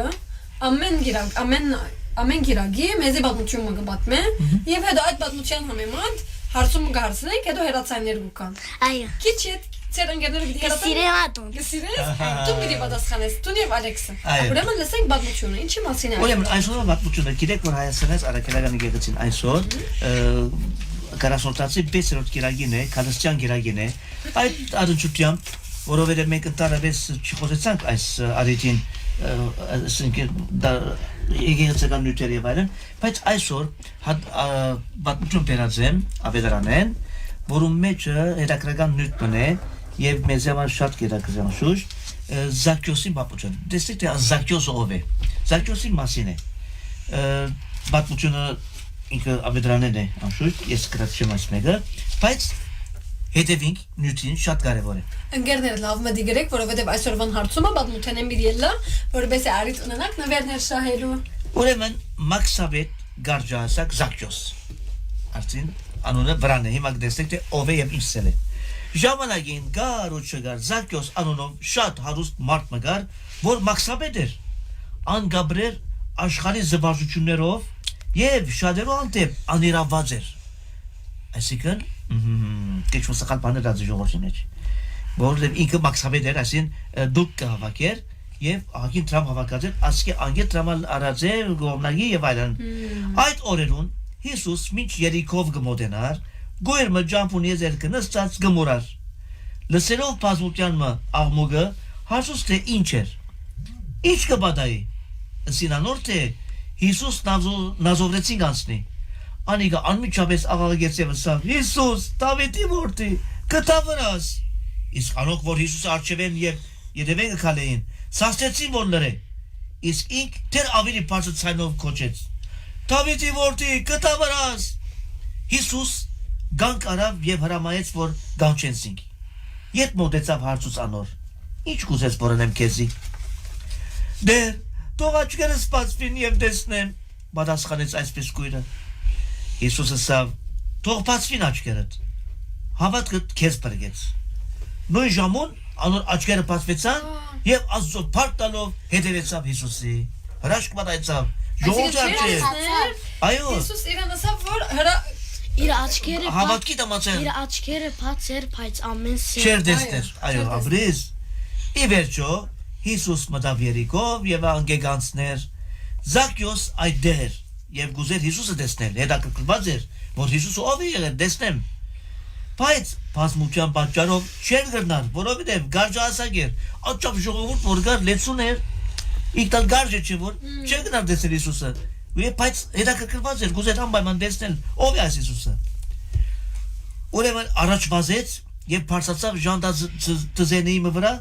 ամեն գիրագի մեզի պատմությունը կպատմե եւ հետո այդ պատմության համեմատ հարցումը կհարցնենք, հետո հերացաններ կան։ Այո։ Քիչ է ծեր ընկերները պիտի Կսիրեմ ատուն։ Գսիրես, դու պիտի պատասխանես, դու եւ Ալեքսը։ Այո։ Ուրեմն լսենք պատմությունը, ինչի մասին է։ Ուրեմն այսօրվա պատմությունը գիտեք որ Հայաստանից Արաքելական եկեղեցին այսօր 40-ից 6-րդ գիրագին է, քրիստիան գիրագին է։ Այդ առնչությամբ, որովհետև մենք ընդհանրապես չխոսեցանք այս արիթին, ասենք դա եկեղեցական նյութեր եւ այլն, բայց այսօր պատմություն բերածեմ ավետարանեն, որում մեջը հետաքրական նյութ մնե եւ մեզ համար շատ գերակրական շուշ Զաքյոսի պատմություն։ Դեսեք թե Զաքյոսը ով է։ Զաքյոսի մասին է։ Պատմությունը ինքը ավետարանեն է, անշուշտ, ես գրացեմ այս մեկը, բայց հետևինք նյութին շատ կարևոր է։ Ընկերներ լավ մտի գրեք, որովհետեւ այսօրվան հարցումը պատմութեն եմ իրելա, որովհետեւ արիտ ունենաք նվերներ շահելու։ Ուրեմն Մաքսավետ Գարջասակ Զաքյոս։ Արդեն անունը վրան է, հիմա դեսեք թե ով է եւ ինչն է։ Ժամանակին գար ու չգար Զաքյոս անունով շատ հարուստ մարդ մգար, որ Մաքսավետ էր։ Անգաբրեր աշխարհի զբաղություններով եւ շատերով անտեպ անիրավված էր։ Այսինքն Քիչ սխալ բաներ դարձի ժողովրդի մեջ։ Որովհետև ինքը Մաքսավետ էր, այսին դուք կհավաքեր եւ ահագին դրամ հավաքած էր, ասկի անգետ դրամալ արածե գոմնագի եւ այլն։ Այդ օրերուն Հիսուս մինչ Երիքով գմոտենար, գոյրը ջամփուն եզերքը նստած գմորար։ Լսելով բազմության աղմուկը հարցուց թե ինչ էր։ Ինչ կբադայի։ Սինանոր թե Հիսուս նազովրեցին անցնի։ Անիգա անմիջապես աղաղակեցավ ասավ. Հիսուս, Դավիթի որդի, կտավրաս։ Իսկ անոնք որ Հիսուսը արչևեն եւ երևեն կալեին, սաստեցին որ լրե։ Իսկ ինք դեռ ավելի բարձր ցայնով կոչեց. Դավիթի որդի, կտավրաս։ Հիսուս գանք արավ եւ հրամայեց որ գանչենսինք։ Ետ մոտեցավ հարցուց անոր. Ինչ կուզես որոնեմ քեզի։ Դեր, թող աչքերս բացվին եւ տեսնեմ, պատասխանեց այսպես գույրը։ Հիսուսը ասավ. թող բացվին աչքերդ։ Հավատքդ քեզ բրգեց։ Նույն ժամուն անոր աչքերը բացվեցան եւ Աստծո փառք տալով հետևեցավ Հիսուսի։ Հրաշք մտածավ։ Ժողովուրդը այո։ Հիսուս իրեն ասավ, որ հրա Իր աչքերը Հավատքի դամացել։ Իր աչքերը բաց էր, բայց ամեն սեր։ Չեր դեսներ։ Այո, ապրես։ Ի վերջո Հիսուս մտավ Երիկով եւ անգեգանցներ Զաքյոս այդտեղ էր եւ գուզեր Հիսուսը տեսնել, հետաքրքրված էր, որ Հիսուսը ով է եղել տեսնեմ։ Բայց բազմության պատճառով չեր գտնար, որովհետեւ գարջասակ էր, աչափ ժողովուրդ որ գար լեցուն էր, ինքն գարջը չէ որ չեր գտնար տեսնել Հիսուսը։ Ու բայց հետաքրքրված էր, գուզեր անպայման տեսնել ով է այս Հիսուսը։ Ուրեմն առաջ վազեց եւ բարձրացավ ժանդազենի վրա,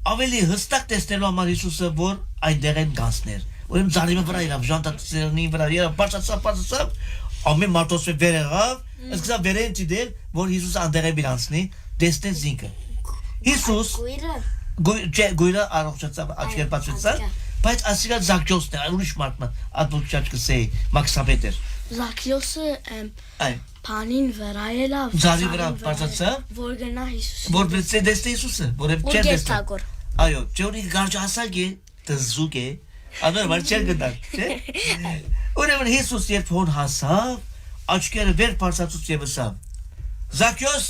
ավելի հստակ տեսնելու համար Հիսուսը որ այնտեղ են գանցներ։ Ուրեմն զարիմը վրա իրավ ժանդազենի վրա իրավ բարձրացավ, ամեն մարդոս վեր եղավ, սկսավ վերեն դիտել, որ Հիսուսը այնտեղ է բիրանցնի, տեսնեն զինքը։ Հիսուս գույրը առողջացավ, աչքեր բացվեցան, բայց ասիգա Զաքյոսն է, ուրիշ մարդն է, ադվոկատ կսեի, Մաքսավետ էր։ Զաքյոսը Այ Փանին վրա ելավ։ Զարի վրա բարձրացավ, որ գնա Հիսուսը։ որ տեսնի Հիսուսը, որև Որ չէր տեսնել։ գեստակոր։ Այո, ճորի գարջասակ է, դզուկ է, անոր չէր գնալ, չէ։ Ուրեմն Հիսուս երբ հոն հասավ, աչքերը վեր բարձրացուց եւ ասավ. Զաքյոս,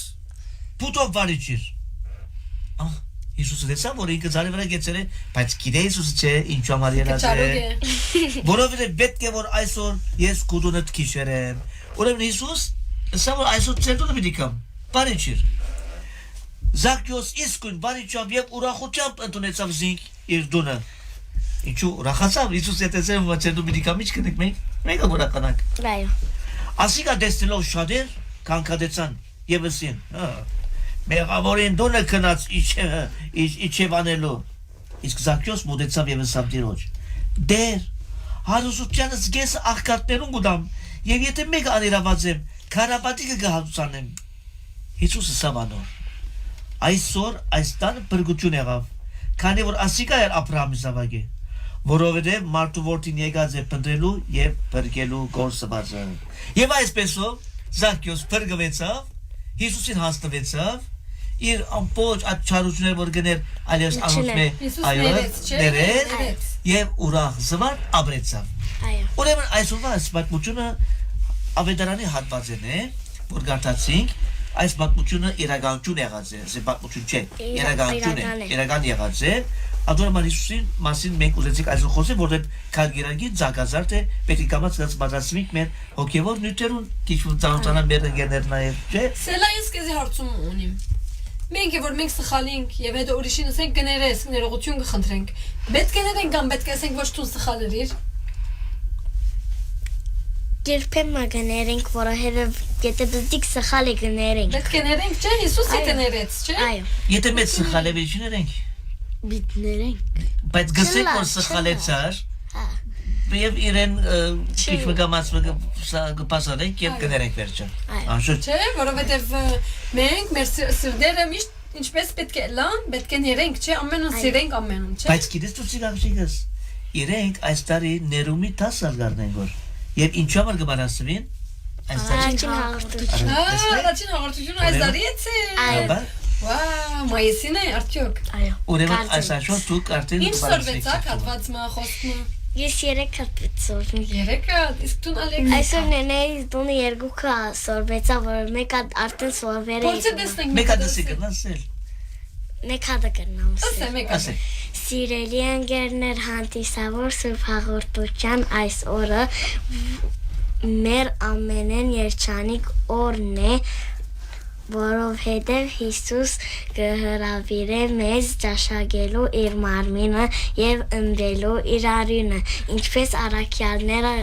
փուտով վարիչիր։ Հիսուսը տեսավ, որ ինքը զարի վրա գեցել է, բայց գիտե Հիսուսը չէ, ինչու համար ելած է։ Որովհետեւ պետք է որ այսօր ես կուդունդ քիշերեմ։ Ուրեմն Հիսուս ասավ որ այսօր ցերտունը պիտի կամ, վարիչիր։ Զաքյոս իսկույն վարիչավ եւ ուրախությամբ ընդունեցավ զինք իր դունը։ Ինչու ուրախացավ Հիսուս հետեցավ որ ցերտու պիտի կամ ինչ կնեք մենք ուրախանանք։ Այո։ Ասիկա դեստելով շատեր կանգադեցան եւ ասին, մեղավորին դունը քնած իջևանելու։ Իսկ Զաքյոս մոտեցավ եւ ասավ դիրոջ. Դեր, հարուսությանս գես աղքատներուն գուտամ, եւ եթե մեկ աներաված եմ, քարապատիկը կհացուցանեմ։ Հիսուսը սավանոր։ Այսօր այս տանը բրգություն եղավ, քանի որ ասիկա էր Աբրահամի զավակը, որովհետեւ մարդու որդին եկած է փնտրելու եւ բրգելու գործը բացը։ Եվ այսպեսով Զաքյոս բրգվեցավ, Հիսուսին հաստատվեցավ, իր ամբողջ այդ չարությունները որ գներ այլևս անոնց ներեց եւ ուրախ զվարթ ապրեցավ։ Այո։ Ուրեմն այսօրվա այս պատմությունը Ավետարանի հատվածն է, որ գարտացինք, այս պատմությունը իրականություն եղած է, זה պատմություն չէ, իրականություն է, իրական եղած է։ Ադորման Հիսուսին մասին մենք ուզեցինք այսօր խոսել, որտեղ քարգիրագի ցակազարդ է, պետք է կամաց պատասխանենք մեր հոգևոր նյութերուն, քիչ ծանոթանալ մեր ընկերներ նաեւ, չէ։ Սելայս կեզի հարցում ունիմ։ Մենք որ մենք սխալինք եւ հետո ուրիշին ասենք կներես, ներողություն կխնդրենք։ Պետք է ներենք կամ պետք է ասենք ոչ դու սխալ ես։ Երբեմն կներենք, որովհետև եթե բզդիկ սխալ է կներենք։ Պետք է ներենք, չէ՞, Հիսուսը կներեց, չէ՞։ Այո։ Եթե մեծ սխալ է վերջիներենք։ Բիդներենք։ Բայց գսեք որ սխալ է ցար։ Եվ իրեն քիչ մգամած կպասարենք եւ կներենք վերջը։ Անշուշտ։ Չէ, որովհետեւ մենք մեր սրդերը միշտ ինչպես պետք է լան, պետք է ներենք, չէ՞, ամենուն սիրենք ամենուն, չէ՞։ Բայց գիտես դու ցիգավշիկս։ Իրենք այս տարի ներումի 10 սալ գարնեն գոր։ Եվ ինչու՞ որ կբարասվին։ Այս Առաջին հաղորդություն։ Առաջին հաղորդությունը այս տարի է։ Այո։ Վաա, մայիսին է արդյոք։ Այո։ Ուրեմն այս աշխոտ դուք արդեն Ինչ սորվեցաք հատվածը, խոսքը։ Ես 3 հատ սորվի։ 3 հատ, իսկ դու Ալեքս։ Այսօր նեների տունը 2 հատ սորվեցա, որ մեկ հատ արդեն սորվել է։ Փորձի տեսնենք։ Մեկ հատ դասի կնասել։ Մեկ հատ կնամ։ Ասե մեկ հատ։ Սիրելի ընկերներ, հանդիսավոր Սուրբ հաղորդության այս օրը մեր ամենեն երջանիկ օրն է, որովհետև Հիսուս կհրավիրե մեզ ճաշակելու իր մարմինը եւ ըմբելու իր արյունը, ինչպես առաքյալները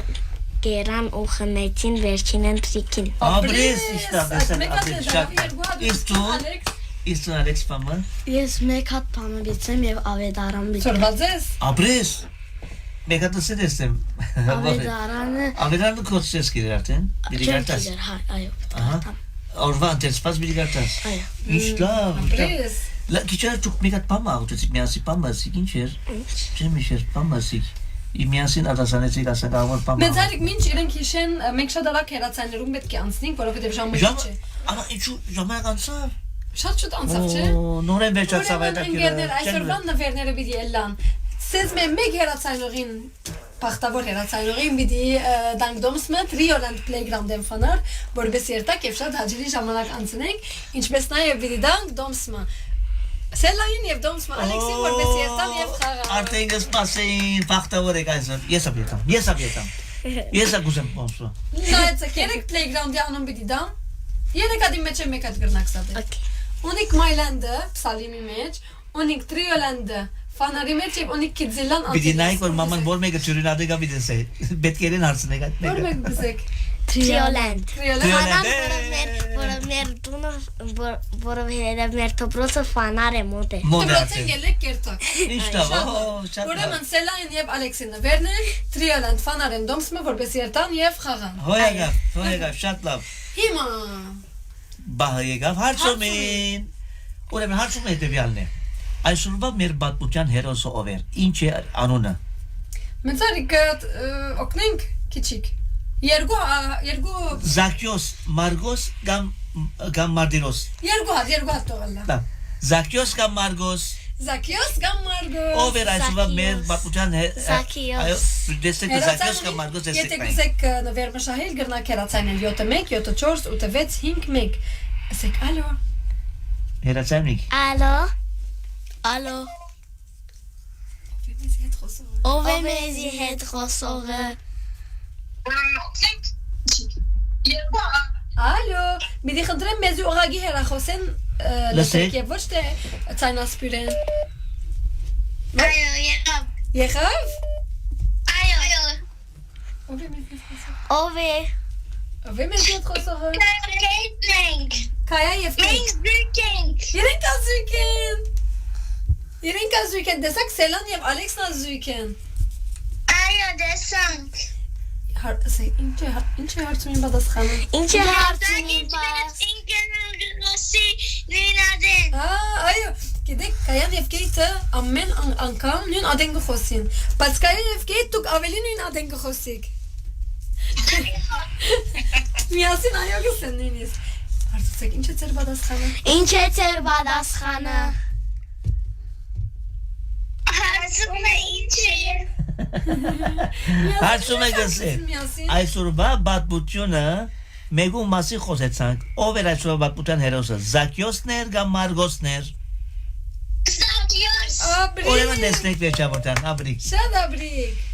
կերան ու խմեցին վերջին ընթրիքին։ Աբրես Իսկ Ալեքս պամը։ Ես մեկ հատ բանալիցեմ եւ ավետարան բիծեմ։ Սորված ես։ Աբրես։ Մեկ հատ դեսեմ։ Ավետարանը կոչես գիրեր արդեն։ Դիգարտաս։ Այո։ Ահա։ Օրվա դեսպաս դիգարտաս։ Այո։ Ինչ լավ։ Աբրես։ Քիչ դուք մեկ հատ պամը ուտեցիք միասին պամասիկ ինչ էր։ Չէ՞ միշեր պամասիկ։ Իմիասին ադասանեցիք ասակավոր պամը։ Մենք արիք ինչ իրենք հիշեն, մենք շատ արագ հերացաններում պետք է անցնենք, որովհետև ժամը չէ։ Ահա ինչու ժամանակ անցավ։ Շատ շուտ անցավ, չէ։ Նորեն վերջացավ այդ ակիրը։ Այսօրվան նվերները պիտի ելան։ Սենց մեկ հերացանողին Պախտավոր հերացանողին պիտի դանգդոմսմը Trioland Playground-ն ֆանար, որպես երթակ եւ շատ հաջելի ժամանակ անցնենք, ինչպես նաեւ պիտի դանգդոմսմը Սելային եւ դոմսմը Ալեքսին որպես երթան եւ խաղա։ Արդեն կսպասեին Պախտավոր եք այսօր։ Ես ապետամ։ Ես ակուսեմ ոնսո։ Նայեցեք, երեք Playground-ի անուն պիտի դամ։ Երեք ադի մեջ մեկ հատ գրնակ սատե։ Okay. Ունիկ Myland-ը, Psalimi մեջ, ունիկ Trioland-ը, Ֆանարի մեջ եւ ունիկ Kidzillan անցնի։ Պիտի նայեք որ մաման որ մեկը ճյուրինադե գա պիտի պետք է իրեն հարցնեք այդ Որ մեկը։ մեկ գսեք։ Trioland։ Trioland։ Որը մեր տունը որովհետև մեր դպրոցը ֆանար է մոտ է։ Դպրոցեն ելեք կերտակ։ Ինչ լավ, Ուրեմն Սելային եւ Ալեքսինը վերնեն Trioland Ֆանարեն դոմսմը որպես երթան եւ խաղան։ Հոյագա, շատ լավ։ Հիմա Բահ եկավ հարցումին։ Ուրեմն հարցումը հետեւյալն է։ Այսօրվա մեր պատմության հերոսը ով էր։ Ինչ է անունը։ Մենք արիք օգնենք քիչիկ։ Երկու Զաքյոս, Մարգոս կամ Մարտիրոս։ Երկու հատ տողալա։ Զաքյոս կամ Մարգոս։ Զաքյոս կամ Մարգոս։ Ով էր այսօրվա մեր պատմության Զաքիոս։ դեսեք Զաքյոս կամ Մարգոս դեսեք։ Եթե գսեք նվեր մշահել գրնակ հերացանել 7-1, 7-4, 8-6, 5-1։ Ասեք ալո։ Հերացանիկ։ Ալո։ Ով է մեզի հետ խոսողը։ Ալո, մի խնդրեմ մեզ ուղագի հերախոսեն լսեք եւ ոչ թե ցայնասպյուրեն։ Այո, Եղավ։ Ով է։ Ով է մեզ հետ խոսողը։ Կայնենք։ Կայա եւ Մենք զրկենք։ Իրենք ազրիկ են։ Իրենք ազույք են, տեսակ Սելան եւ Ալեքսն ազույք են։ Այո, դեսանք։ Ինչ է հարցում իմ պատասխանը։ Ինչ է հարցում իմ բաս։ Ինքնասի նույնադեն։ Այո, գիտեք, Կայան եւ Կեյթը ամեն անգամ նույն ադեն գխոսին, բայց Կայան եւ Կեյթ դուք ավելի նույն ադեն գխոսիկ։ Միասին այո գսեն նույնիսկ։ Հարցուցեք, ինչ է ձեր պատասխանը։ Ինչ է ձեր պատասխանը։ Հարցում է ինչ է։ Հարցում է գսել։ Այսօրվա պատմությունը մեգու մասի խոսեցանք։ Ով էր այսօրվա պատմության հերոսը։ Զաքիոսն էր կամ Մարգոսն էր։ Զաքիոս։ Ուրեմն տեսնենք վերջավորտան, ապրիկ։ Շատ ապրիկ։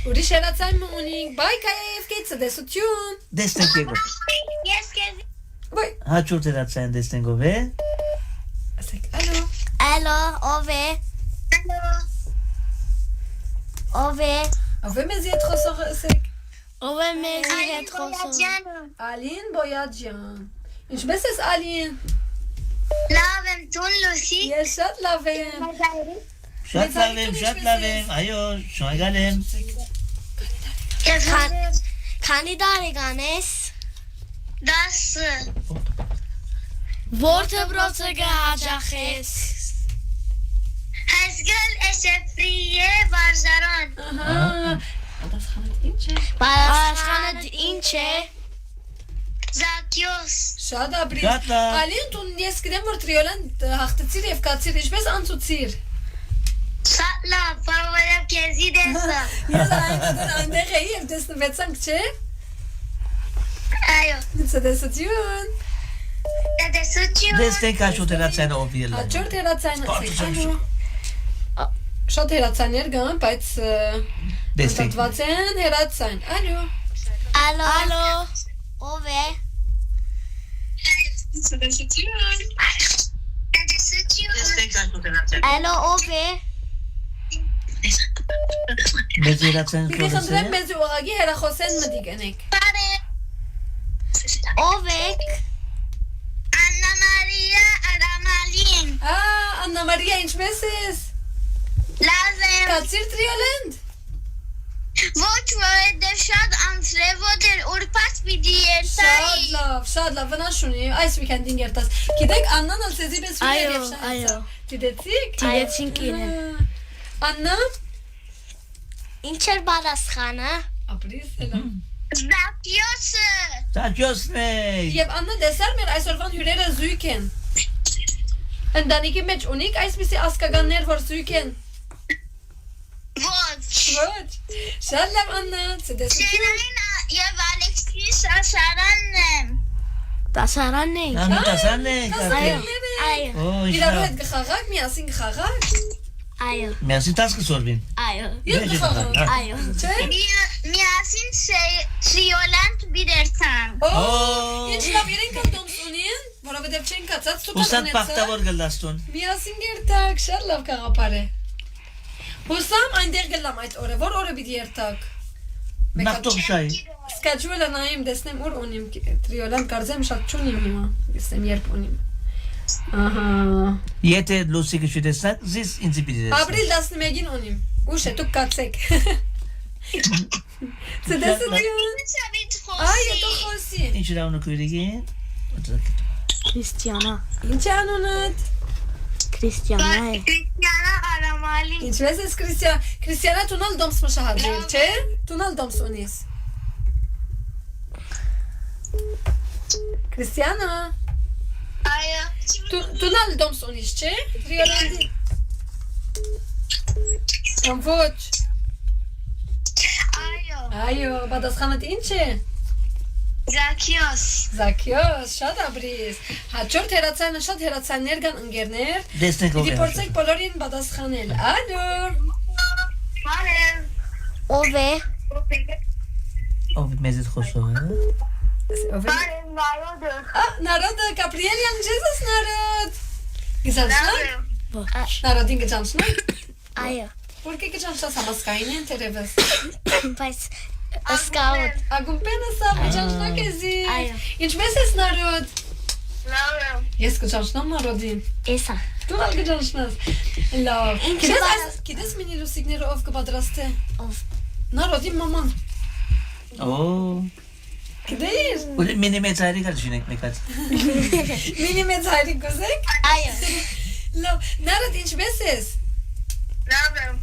Ուրիշ հերացան ունենք, բայ Կայա եւ Կեյթը դեսություն։ Տեսնենք եկո։ Ես քեզ Բայ, Հաջորդ հերացան տեսնենք ով է։ ասեք, ալո։ Ալո, ով է։ Ով է։ Ով է մեզ հետ խոսող ասեք։ Ով է մեզ հետ խոսում։ Ալին Բոյաջյան։ Ինչպես ես Ալին։ Լավ եմ, տուն լուսի։ Ես շատ լավ եմ։ Շատ լավ եմ, այո, շնորհակալ եմ։ Քանի տարեկան ես։ 10 Որ դպրոցը կհաջախես։ Հասգալ էսեֆրիե վարժարան։ Ահա։ Պատասխանը ինչ է։ Պատասխանը ինչ է։ Զաքիոս։ Շատ ապրիկ։ Շատ լավ։ Ալին դու ես գիտեմ որ տրիոլան հաղթեցիր եւ կացիր, ինչպես անցուցիր։ Շատ լավ, բարով քեզի դեսա։ Ես այնտեղ էի եւ տեսնվեցանք, չէ։ Այո, Դեսություն։ դեսություն։ Տեսնենք հաջորդ հերացան ով է։ Հաջորդ հերացանը շատ հերացաներ կան, բայց Տեսնենք։ ստատված են հերացան։ Ալո։ Ալո։ Ով է։ Դեսություն։ Ալո, ով է։ Մեծ հերացան Պիտի խոսեցե։ խնդրեմ մեզ ուղղակի հերախոսեն մտի կնեք։ Ով եք։ Աննա Մարիա Արամալին։ Աննա Մարիա, ինչպես ես։ Լավ եմ։ Կացիր տրիոլենդ։ Ոչ որովհետև շատ անձրևոտ էր, ուրբաթ պիտի երթայի։ Շատ լավ, վնաս ունի, այս weekend-ին երթաս։ Գիտեք, Աննան ալցեզի պես ու Այո, երև շանցա։ այո։ Դիտեցիք։ Դիտեցինք իրեն։ Աննա, Ինչ էր պատասխանը։ ապրիս էլա։ Զաքիոսը։ Զաքիոսն է։ Եվ Աննա դեսար մեր այսօրվան հյուրերը զույգ են։ Ընտանիքի մեջ ունիք այսպիսի ասկականներ, որ զույգ են։ Ոչ։ Ոչ։ Շատ լավ Աննա, ցտեսություն։ Սերային եւ Ալեքսիս Ասարանն եմ։ Դասարանն է։ Անտասան է։ Այո։ Օ, Իրար հետ գխաղակ, միասին գխաղակ։ Այո։ Մերսի տասկը սորվին։ Այո։ Եվ գխաղակ։ Այո։ Չէ։ Միասին տրիոլանտ բիդերցան։ Օ, ինչ լավ իրենք դոմս ունին, որովհետև չեն կացած Ուսատ պախտավոր գլաստուն։ Միասին գերտակ, շատ լավ կաղապար է։ Հուսամ այնտեղ գլամ այդ օրը, որ օրը պիտի երթակ։ Նախտոքշայի։ Սկաճուելը նայեմ, դեսնեմ ուր ունիմ տրիոլան, կարծեմ շատ չունիմ հիմա, դեսնեմ երբ ունիմ։ Ահա։ Եթե լուսիկը չտեսնակ, զիս ինձ պիտի տեսնակ։ Ապրիլ 11-ին ունիմ։ Ուշ է, դուք կացեք։ Ցտեսություն։ Այո, դու խոսի։ Ինչ ռաունը քույրիկի։ Քրիստիանա։ Ինչ է անունդ։ Քրիստիանա է։ Քրիստիանա Արամալին։ Ինչպես ես Քրիստիանա տունալ դոմս մշահադրել, չէ՞։ Տունալ դոմս ունիս։ Քրիստիանա, Այո։ տունալ դոմս ունիս, չէ՞։ Տրիոլանդի։ Ոչ։ Այո։ Այո, պատասխանդ ինչ է։ Զաքիոս։ Զաքիոս, շատ ապրիս։ Հաջորդ հերացանը շատ հերացաններ կան ընկերներ։ Տեսնենք ով Պիտի է։ փորձեք բոլորին պատասխանել։ Ալո։ Բարև։ Ով է։ Ով մեզ հետ խոսող է։ Բարև Նարոդը։ Նարոդը, Կապրիելյան, ջեզս Նարոդ։ Գիզանցնա։ Նարոդին գճանցնա։ Այո։ Որքի գճանցած համասկային են տերևս։ Բայց սկաուտ։ Ագումպենը սա գճանցնա կեզի։ Այո։ Ինչպես ես Նարոդ։ Լավ եմ։ Ես գճանցնամ Նարոդին։ Էսա։ Դու ալ գճանշնաս։ Լավ։ Գիտես մինի լուսիկները ով կպատրաստե։ Ով։ Նարոդի մաման։ Օ։ Գիտես։ Ու մինի մեծ հայրիկ ալշինեք մեկած։ Մինի մեծ հայրիկ գոզեք։ Այո։ Լավ։ Նարոդ ինչպես ես։ Լավ եմ։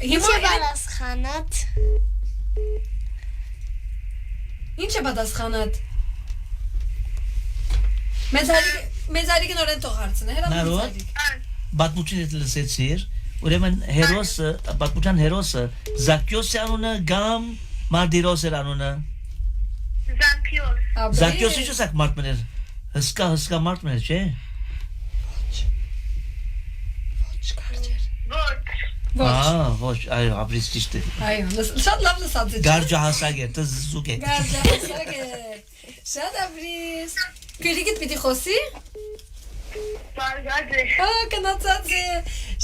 Ինչ է պատասխանat։ Ինչ է պատասխանat։ Մեծ հայրիկը նորեն թող հարցնե, հերա մեծ Նարոդ։ հայրիկ։ Բատմուչին հետ լսեցիր, ուրեմն հերոսը, բատմուչան հերոսը Զակյոս է անունը կամ Մարդիրոս էր անունը։ Զակյոս։ Զակյոսի չսակ մարդներ էր, հսկա մարդներ, չէ։ Ոչ։ Ոչ, այո, ապրից ճիշտ է։ Այո, շատ լավ լսած է։ Գարջահասակ է, զուկ է։ Գարջահասակ է։ Շատ ապրիս։ Քիրիկիդ պիտի խոսի։ Բարգաձ է։ Կնացած է։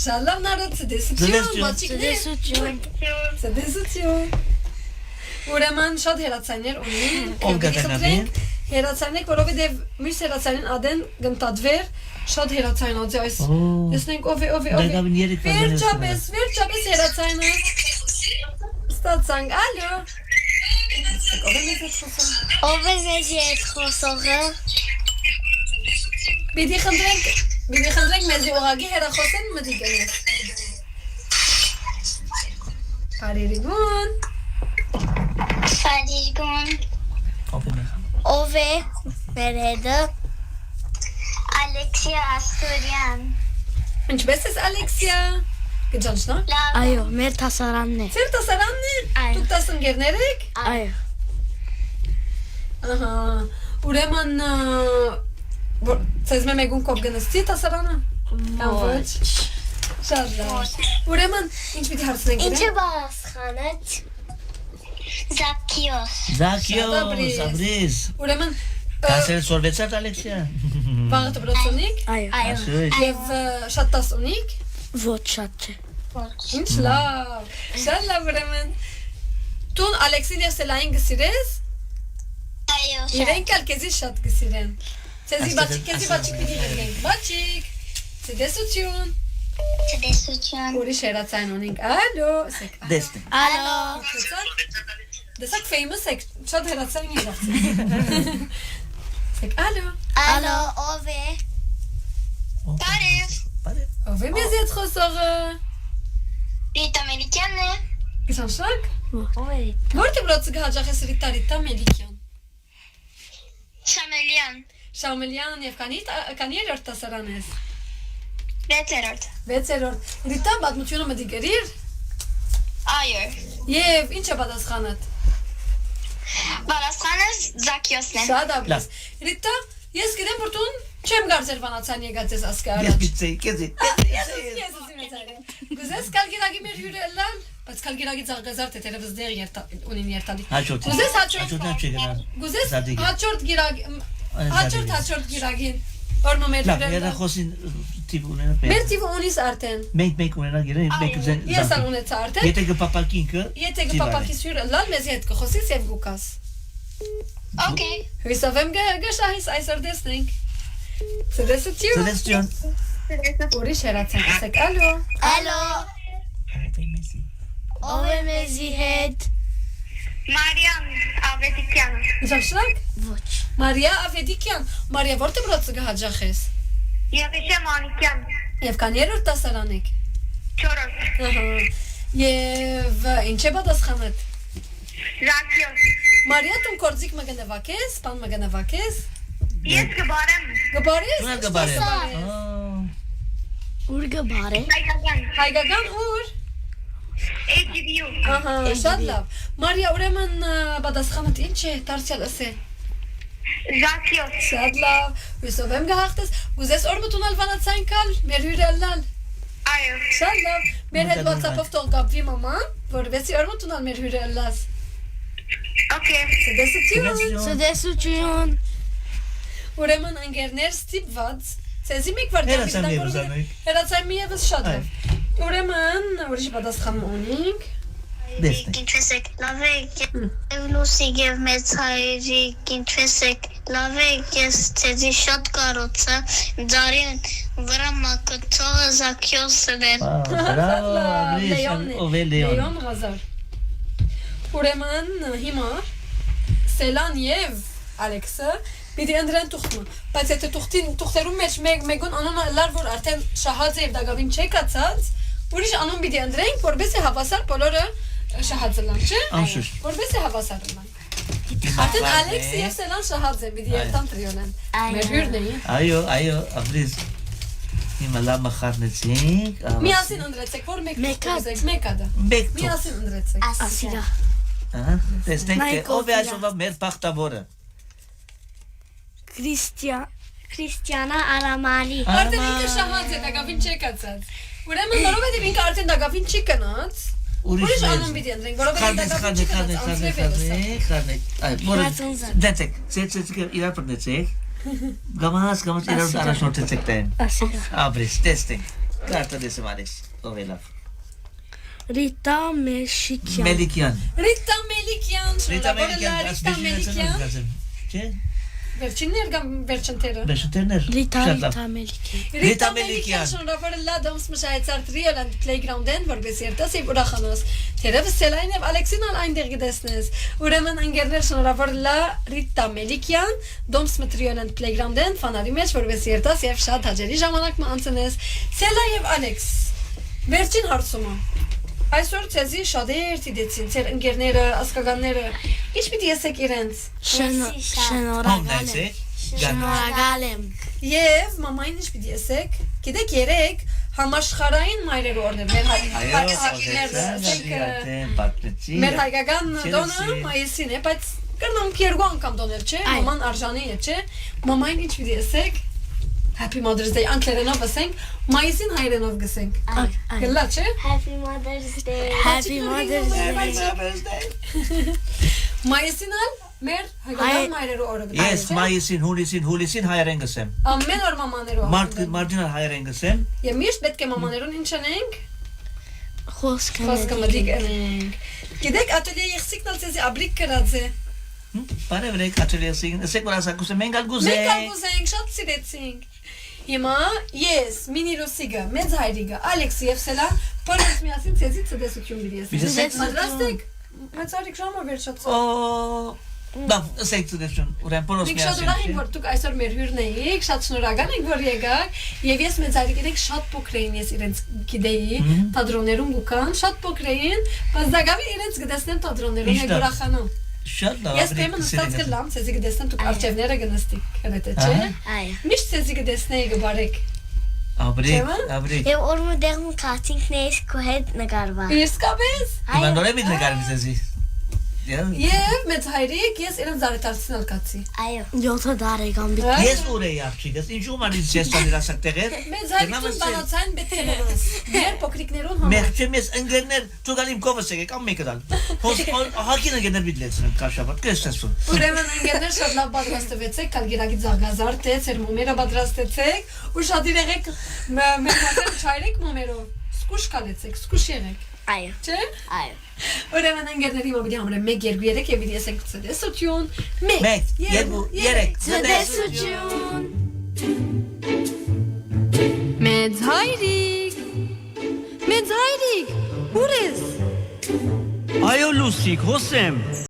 Շատ լավ Նարոդ, ցտեսություն, բացիկներ։ Ցտեսություն։ Ուրեմն շատ հերացայներ ունի։ Ով գտնվին։ Հերացայնեք, որովհետև մյուս հերացայնին ադեն գնտադվեր շատ հերացայնած է այս։ Տեսնենք ով է։ Դակավին երեք Վերջապես հերացայնը։ Ստացանք, ալո։ Ով է մեզի այդ խոսողը։ Պիտի խնդրենք մեզ ուղագի հերախոսեն մտի գնես։ Բարերիգուն։ Ֆարիգուն։ Ով է մեր հետը։ Ալեքսիա Աստրյան։ Ինչպես ես Ալեքսիա։ Գճանշնա։ Լավ։ Այո, մեր տասարանն է։ Ձեր տասարանն է։ Այո։ Դուք տասնգերներ եք։ Այո։ Ահա։ Ուրեմն ցեզ մեկուն կով գնացի տասարանը։ Ոչ։ Շատ լավ։ Ուրեմն ինչ պիտի հարցնենք։ Ինչ է պատասխանat։ Զակյոս։ Զակյոս, ապրից։ Ուրեմն Կասել սորվեցատ Ալեքսիա։ վաղը դպրոցունիկ Այո։ եւ շատ տաս ունիկ։ Ոչ շատ չէ։ Ինչ լավ։ Շատ լավ ուրեմն։ Տուն Ալեքսին եւ Սելային գսիրես։ Այո։ Իրենք ալ քեզի շատ գսիրեն։ Ցեզի բաչիկ պիտի գրենք։ Բաչիկ։ Ցտեսություն։ Ցտեսություն։ Ուրիշ հերացայն ունենք։ Ալո։ Դեսնե։ Ալո։ Դեսակ famous եք, շատ հերացային եք դարձել։ Սեք, ալո։ Ալո, ով է։ Բարև։ Ով է մեզ հետ խոսողը։ Ռիտա Մելիքյանն է։ Գսանշակ։ Ով է։ Որտե բրոցը հաջախես Ռիտա Մելիքյան։ Շամելյան։ Շամելյան եւ կանի երրորդ տասարան ես։ 6-րդ։ 6-րդ։ Ռիտա բադմությունը մտի գրիր։ Այո։ Եվ ինչ է պատասխանդ։ Պատասխանը Զակյոսն է։ Շատ ապրես։ Ռիտա, ես գիտեմ որ դու չեմ գարձեր վանացան եկած ես ասկա Ես առաջ։ գիտեի, կեզի։ Ես ասիմ Գուզես կալգիրագի մեր հյուրելան, բայց կալգիրագի ծաղգազարդ է տերևս դեղ ունին երտալի։ Հաջորդ։ Գուզես հաջորդ Հաջորդն չի գնալ։ Գուզես հաջորդ գիրագին Որնո մեր Լավ, երախոսին տիպ ունենա պետք։ Մեր տիպ ունիս արդեն։ Մենք ունենա գիրեն, մենք զեն։ Ես ալ ունեցա արդեն։ Եթե կպապակինքը։ Եթե կպապակի սյուրը լալ մեզ հետ կխոսիս եւ գուկաս։ Okay. Հույսով եմ գշահիս այսօր տեսնենք։ Ցտեսություն։ Ցտեսություն։ Ուրիշ հերացան ասեք ալո։ Ալո։ Ով է մեզի հետ։ Մարիամ Ավետիկյան։ Ինչաշնակ։ Ոչ։ Մարիա Ավետիկյան։ Մարիա որտե բրոցը գահաջախես։ Եղիշե Մանիկյան։ Եվ կան երրորդ տասարան եք։ 4-րդ։ Ահա։ Եվ ինչ է պատասխանդ։ Զակյոս։ Մարիա դու կորձիկ մը գնվակես, բան մը գնվակես։ Ես կբարեմ։ Գբարես։ Ուներ գբարեմ։ Ուր գբար է։ Հայկական։ Հայկական ուր։ HBU։ Ահա, շատ լավ։ Մարիա ուրեմն պատասխանդ ինչ է, դարձյալ ասե։ Զակյոս։ Շատ լավ։ Հույսով եմ գահախտես։ Գուզես օր մտունալ վանացայն կալ, մեր հյուրելնալ։ Այո։ Շատ լավ։ Մեր հետ WhatsApp-ով թող կապվի մաման, որովհետեւ օր մտունալ մեր հյուրելնաս։ Okay. Ցտեսություն։ Ցտեսություն։ Ուրեմն ընկերներ ստիպված, ցեզի մի քվար հերացան մի եւս շատ լավ։ Ուրեմն ուրիշ պատասխան ունենք։ Դեսնե։ Ինչպես եք լավ եք։ Լուսի եւ մեծ հայրիկ ինչպես եք։ լավ է, ես ցեզի շատ կարոցը, ձարի վրա մակցողը Զաքիոսն էր։ Բրավո, Աբրիշ, Լեոն Ղազար։ Ուրեմն հիմա Սելան եւ Ալեքսը պիտի ընդրեն թուղթը, բայց եթե թուղթերում մեջ մեկուն անոնը լար որ արդեն շահած է եւ դակավին չեկացած, ուրիշ անուն պիտի ընդրենք, որովհետեւ հավասար բոլորը շահած լան, չէ՞։ Անշուշտ։ Որովհետեւ հավասար լան։ Արդեն Ալեքսը եւ Սելան շահած են, պիտի երթան տրիոնեն։ Մեր հյուրն էին։ Այո, Աբրիշ։ Հիմա լավ մխարնեցինք։ Միասին ընդրեցեք, որ մեկ կուզեք, մեկ ադա։ Մեկ Միասին ընդրեցեք։ Ասիրա։ Տեսնենք ով է այսօրվա մեր բախտավորը։ Քրիստիանա Արամալի։ Արդեն ինքը շահած է, դակավին չեկացած։ Ուրեմն որովհետեւ ինքը արդեն դակավին չի կնած, ուրիշ անուն պիտի ընդրենք, որովհետեւ դակավին չի կնած, Խառնեք, դեցեք, ցեցեք իրար բռնեցեք։ Գամաս իրար առաջնորդեցեք տեն։ Ասիրա։ Աբրիշ, տեսնենք։ Կարտը դեսեմ Ալեքս, ով է լավ։ Ռիտա Մեշիկյան։ Մելիքյան։ Ռիտա Մելիքյան, Ռիտա Մելիքյան։ Չէ։ Վերջիններ կամ վերջնտերը։ Բեշտերներ։ Ռիտա Մելիքյան։ Ռիտա Մելիքյան շնորհավոր լադոմս մշայցար տրիոլանդ պլեյգրաունդեն որպես երտաս եւ ուրախանոս։ Թերևս Սելային եւ Ալեքսին այնտեղ գտեսնես։ Ուրեմն ընկերներ շնորհավոր լա Ռիտա Մելիքյան դոմս մտրիոլանդ պլեյգրաունդեն ֆանարի մեջ որպես երտաս եւ շատ հաջելի ժամանակ մանցնես։ Սելա եւ Ալեքս։ Վերջին հարցումը։ Այսօր ցեզի շատեր դիտեցին, ձեր ընկերները, ասկականները, ինչ պիտի ասեք իրենց։ Շնորհակալ եմ։ Եվ մամային ինչ պիտի ասեք։ Գիտեք երեք համաշխարհային մայրեր օրներ մեր հայկական դոնը մայիսին է, բայց կրնանք երկու անգամ դոնել, չէ՞։ Մաման արժանի է, չէ՞։ Մամային ինչ պիտի ասեք։ Happy Mother's Day անգլերենով ասենք, մայիսին հայերենով գսենք։ Գլա, չէ՞։ Happy Mother's Day։ Մայիսին ալ մեր հայկական մայրերու օրը գտա։ Ես մայիսին, հուլիսին հայերեն գսեմ։ Ամեն օր մամաներու։ Մարտին հայերեն գսեմ։ Եվ միշտ պետք է մամաներուն ինչ անենք։ Խոսքը մտիկ անենք։ Գիտեք ատելյե եղսիկն ալ ցեզի աբրիկ կրած է։ Բարևրեք ատելյեսին, ասեք որ ասակուսը մենք ալ Մենք ալ գուզենք։ գուզենք, շատ սիրեցինք։ Հիմա ես, Մինի Ռուսիգը, մեծ հայրիկը, Ալեքսի եւ Սելան բոլորս միասին ցեզի ցդեսություն բիդի ասենք։ Պատրաստեք։ Մեծ հայրիկ ժամը վերջացավ։ Օ, լավ, ասեք ցդեսություն, ուրեմն բոլորս Մենք շատ ուրախ ենք, որ դուք այսօր մեր հյուրն եք, շատ շնորհակալ ենք, որ եկաք, եւ ես մեծ հայրիկերեք շատ փոքր էին, ես իրենց գիտեի, թատրոններում գուկան, շատ փոքր էին, բայց դակավի իրենց գտեսնեմ թատրոններում եք ուրախանում։ Շատ լավ։ Ես դեմն ստաց գլամ, ցեզի գտեսնեմ դուք արջևները գնստիկ, քրեթե, չէ։ Այո։ Միշտ ցեզի գտեսնեի գբարեք։ Աբրիկ։ Եվ օրը դեղում քարտինքներս քո հետ նկարվա։ Իսկապես։ Հիմա նորը մի նկարում ցեզի։ Եվ մեծ հայրիկ ես իրեն զարետարցին ալկացի։ Այո։ 7 տարեկան բիտ։ Ես ուր էի աղջիկս, ինչու մանից ես տանիրասակ տեղեր։ Մեծ հայրիկին բանացային պետք է մնաս։ Մեր փոքրիկներուն համար։ Մեղջեմ ես ընկերներ, դու գալիմ կովս եկեք, ամ մեկը դալ։ Հակին ընկերներ բիդլեցին կաշաբար, կեսեսուն։ Ուրեմն ընկերներ շատ լավ պատրաստվեցեք, կալգիրակի զարգազարդ է, ծեր մոմերը պատրաստեցեք, ու շատ իրեղեք մեր մատեր չայրեք մոմերով։ Սկուշ կալեցեք, սկուշ եղեք։ Այո։ Չէ։ Այո։ Ուրեմն ընկերների մոբիլի համար 1 2 3 եւ իդի ասենք ցդեսություն 1 2 3 ցդեսություն Մեծ հայրիկ ուր ես Այո Լուսիկ, հոսեմ։